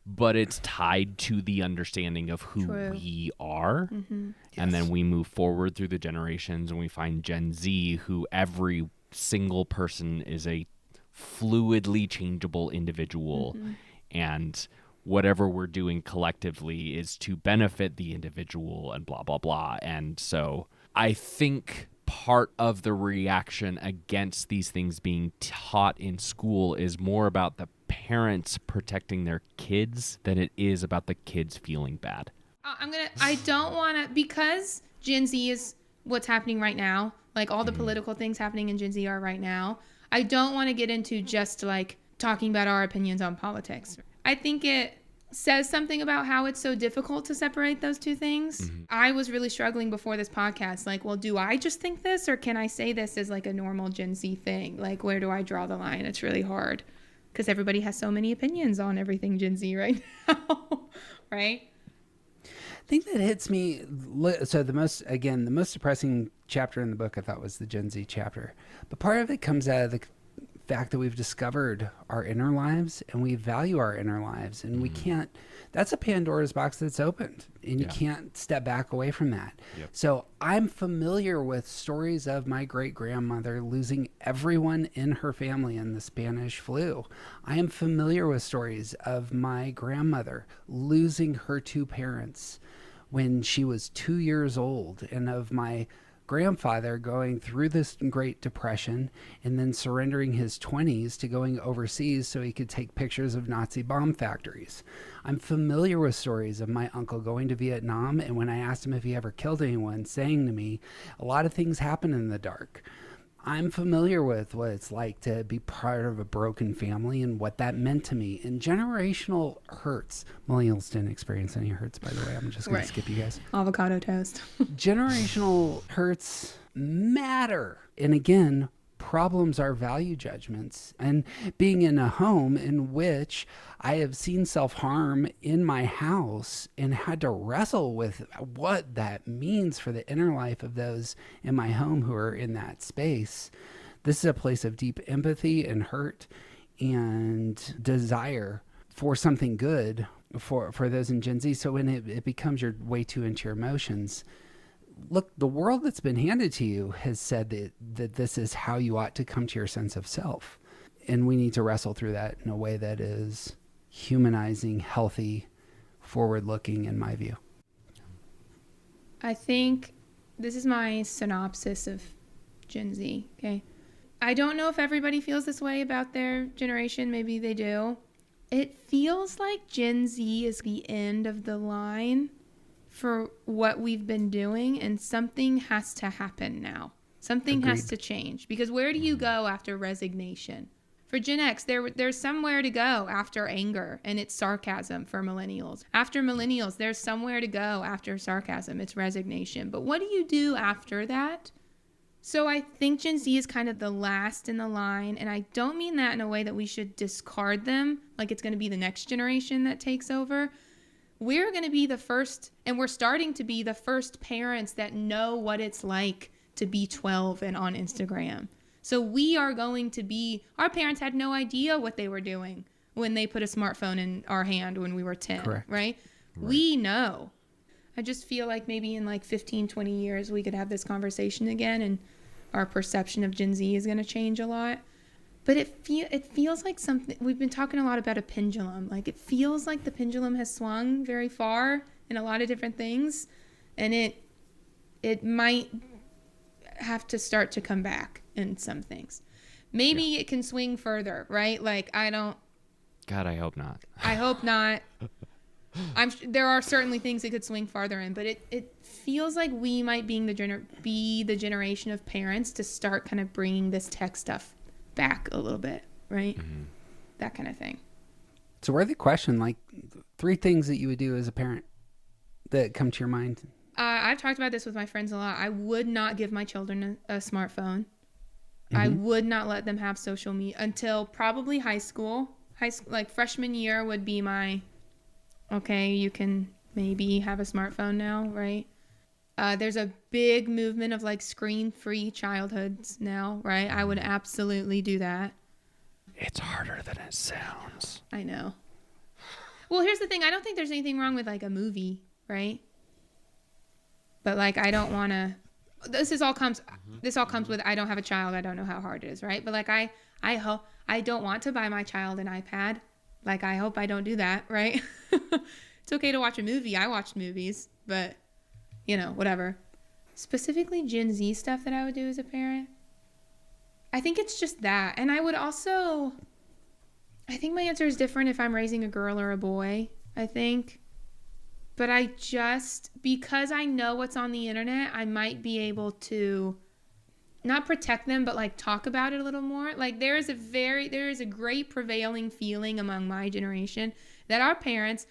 but it's tied to the understanding of who we are. Mm-hmm. Yes. And then we move forward through the generations and we find Gen Z, who every single person is a fluidly changeable individual. Mm-hmm. And whatever we're doing collectively is to benefit the individual and blah, blah, blah. And so I think part of the reaction against these things being taught in school is more about the parents protecting their kids than it is about the kids feeling bad. I don't want to, because Gen Z is what's happening right now, like all the political things happening in Gen Z are right now. I don't want to get into just like talking about our opinions on politics. I think it says something about how it's so difficult to separate those two things. I was really struggling before this podcast. Like, well, do I just think this, or can I say this as like a normal Gen Z thing? Like, where do I draw the line? It's really hard because everybody has so many opinions on everything Gen Z right now, right? I think that hits me. So the most depressing chapter in the book I thought was the Gen Z chapter. But part of it comes out of the fact that we've discovered our inner lives and we value our inner lives, and we can't, that's a Pandora's box that's opened, and you can't step back away from that. So I'm familiar with stories of my great grandmother losing everyone in her family in the Spanish flu. I am familiar with stories of my grandmother losing her two parents when she was 2 years old, and of my grandfather going through this Great Depression and then surrendering his 20s to going overseas so he could take pictures of Nazi bomb factories. I'm familiar with stories of my uncle going to Vietnam, and when I asked him if he ever killed anyone, saying to me, a lot of things happen in the dark. I'm familiar with what it's like to be part of a broken family and what that meant to me. And generational hurts. Millennials didn't experience any hurts, by the way. I'm just going to skip you guys. Avocado toast. Generational hurts matter. And again, problems are value judgments. And being in a home in which I have seen self-harm in my house and had to wrestle with what that means for the inner life of those in my home who are in that space. This is a place of deep empathy and hurt and desire for something good for those in Gen Z. So when it becomes your way too into your emotions, look, the world that's been handed to you has said that this is how you ought to come to your sense of self. And we need to wrestle through that in a way that is humanizing, healthy, forward-looking, in my view. I think this is my synopsis of Gen Z, okay? I don't know if everybody feels this way about their generation. Maybe they do. It feels like Gen Z is the end of the line for what we've been doing, and something has to happen now. Something Agreed. has to change, because where do you go after resignation? For Gen X, there's somewhere to go after anger, and it's sarcasm for millennials. After millennials, there's somewhere to go after sarcasm, it's resignation. But what do you do after that? So I think Gen Z is kind of the last in the line, and I don't mean that in a way that we should discard them, like it's going to be the next generation that takes over. We're going to be the first, and we're starting to be the first parents that know what it's like to be 12 and on Instagram. So we are going to be, our parents had no idea what they were doing when they put a smartphone in our hand when we were 10, Correct. right? We know. I just feel like maybe in like 15, 20 years, we could have this conversation again, and our perception of Gen Z is going to change a lot. But it feels like something, we've been talking a lot about a pendulum. Like it feels like the pendulum has swung very far in a lot of different things, and it might have to start to come back in some things. Maybe it can swing further, right? Like God, I hope not. I hope not. There are certainly things that could swing farther in, but it feels like we might be the generation of parents to start kind of bringing this tech stuff back a little bit, right? Mm-hmm. That kind of thing. It's a worthy question. Like 3 things that you would do as a parent that come to your mind. I've talked about this with my friends a lot. I would not give my children a smartphone. Mm-hmm. I would not let them have social media until probably high school. Like freshman year would be my, okay, you can maybe have a smartphone now, right? There's a big movement of like screen-free childhoods now, right? I would absolutely do that. It's harder than it sounds. I know. Well, here's the thing. I don't think there's anything wrong with like a movie, right? But like, I don't want to, this all comes with, I don't have a child. I don't know how hard it is, right? But like, I hope, I don't want to buy my child an iPad. Like, I hope I don't do that, right? It's okay to watch a movie. I watched movies, but you know, whatever. Specifically Gen Z stuff that I would do as a parent, I think it's just that. And I would also, I think my answer is different if I'm raising a girl or a boy, I think. But because I know what's on the internet, I might be able to not protect them, but like talk about it a little more. Like there is a great prevailing feeling among my generation that our parents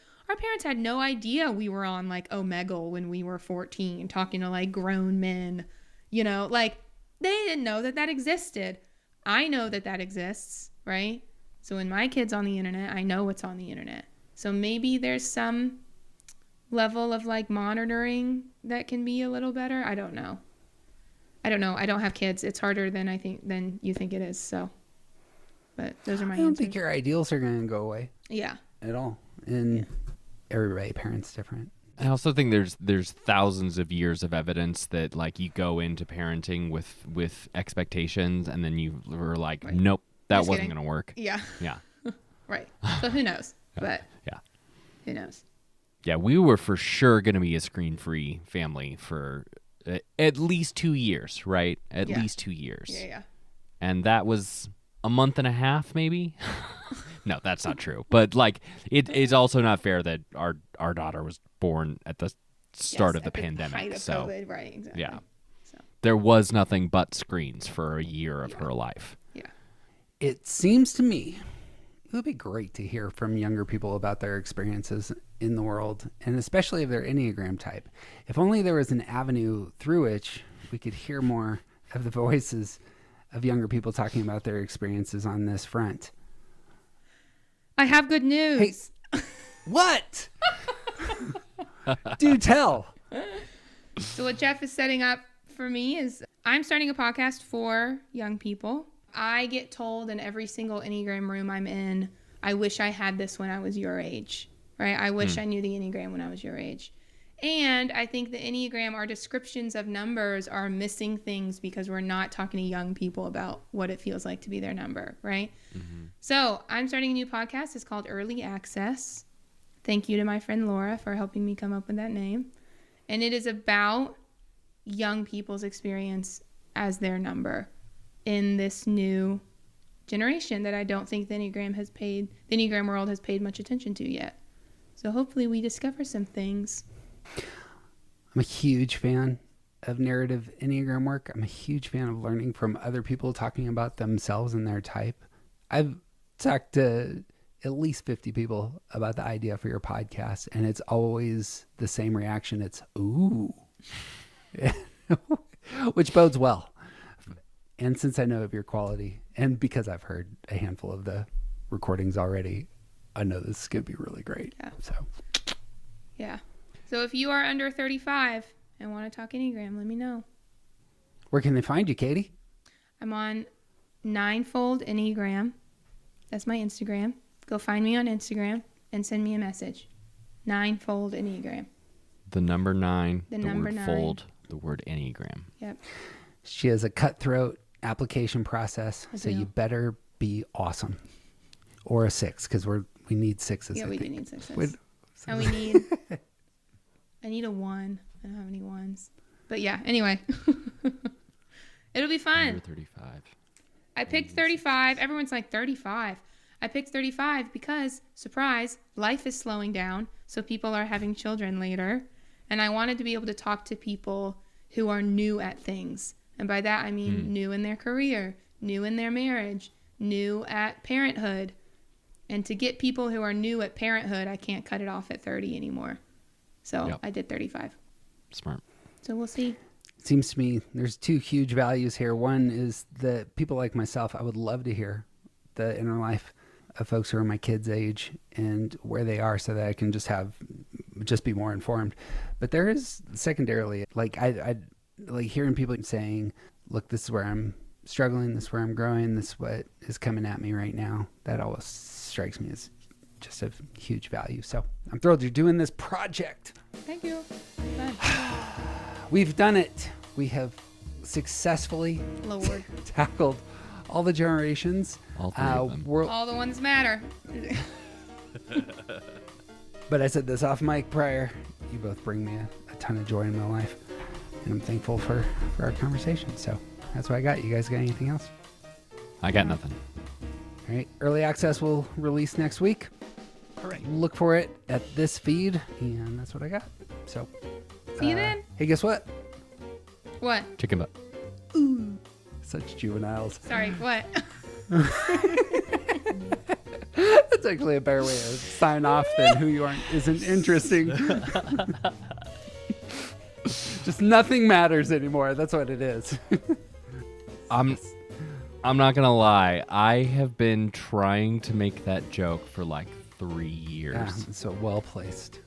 had no idea we were on like Omegle when we were 14, talking to like grown men, like they didn't know that existed. I know that exists, right? So when my kid's on the internet, I know what's on the internet. So maybe there's some level of like monitoring that can be a little better. I don't know. I don't have kids. It's harder than you think it is. So, but those are my I don't answers. think your ideals are going to go away. Yeah. At all. And everybody, parents different. I also think there's thousands of years of evidence that like you go into parenting with expectations and then you were like, Right. nope, that Just wasn't kidding. going to work. Yeah. Yeah. Right. So who knows? But Yeah. who knows? Yeah, we were for sure going to be a screen-free family for at least 2 years, right? At least 2 years. Yeah. And that was a month and a half, maybe? No, that's not true. But, like, it is also not fair that our daughter was born at the start of the pandemic. Height of COVID, right, exactly. Yeah. So. There was nothing but screens for a year of her life. Yeah. It seems to me it would be great to hear from younger people about their experiences in the world, and especially of their Enneagram type. If only there was an avenue through which we could hear more of the voices of younger people talking about their experiences on this front. I have good news. Hey, what? Do tell. So what Jeff is setting up for me is I'm starting a podcast for young people. I get told in every single Enneagram room I'm in, I wish I had this when I was your age, right? I wish I knew the Enneagram when I was your age. And I think the Enneagram, our descriptions of numbers are missing things because we're not talking to young people about what it feels like to be their number, right? Mm-hmm. So I'm starting a new podcast. It's called Early Access. Thank you to my friend Laura for helping me come up with that name. And it is about young people's experience as their number in this new generation that I don't think the Enneagram world has paid much attention to yet. So hopefully we discover some things. I'm a huge fan of narrative Enneagram work. I'm a huge fan of learning from other people talking about themselves and their type. I've talked to at least 50 people about the idea for your podcast, and it's always the same reaction. It's, ooh, which bodes well. And since I know of your quality, and because I've heard a handful of the recordings already, I know this is going to be really great. Yeah. So if you are under 35 and want to talk Enneagram, let me know. Where can they find you, Katie? I'm on Ninefold Enneagram. That's my Instagram. Go find me on Instagram and send me a message. Ninefold Enneagram. The number 9, the number word 9. fold, the word Enneagram. Yep. She has a cutthroat application process, I so do. you better be awesome. Or a 6, because we need 6s. Yeah, I we do think. need 6s. Would- And we need... I need a 1. I don't have any 1s. But yeah, anyway. It'll be fun. Number 35. I picked 35. Everyone's like, 35. I picked 35 because, surprise, life is slowing down, so people are having children later. And I wanted to be able to talk to people who are new at things. And by that, I mean new in their career, new in their marriage, new at parenthood. And to get people who are new at parenthood, I can't cut it off at 30 anymore. So Yep. I did 35. Smart. So we'll see. Seems to me there's 2 huge values here. One is that people like myself, I would love to hear the inner life of folks who are my kids' age and where they are, so that I can just be more informed. But there is secondarily, like I like hearing people saying, look, this is where I'm struggling, this is where I'm growing, this is what is coming at me right now. That always strikes me as just a huge value. So I'm thrilled you're doing this project. Thank you. Fun. We've done it. We have successfully Lord. tackled all the generations. All 3 of them. All the ones matter. But I said this off mic prior. You both bring me a ton of joy in my life. And I'm thankful for our conversation. So that's what I got. You guys got anything else? I got nothing. All All right. Early access will release next week. All right. Look for it at this feed, and that's what I got. So, See you then. hey, guess what? What? Chicken butt. Such juveniles. Sorry, what? That's actually a better way to sign off than who you aren't isn't interesting. Just nothing matters anymore. That's what it is. I'm not gonna lie. I have been trying to make that joke for like 3 years. Yeah, so well placed.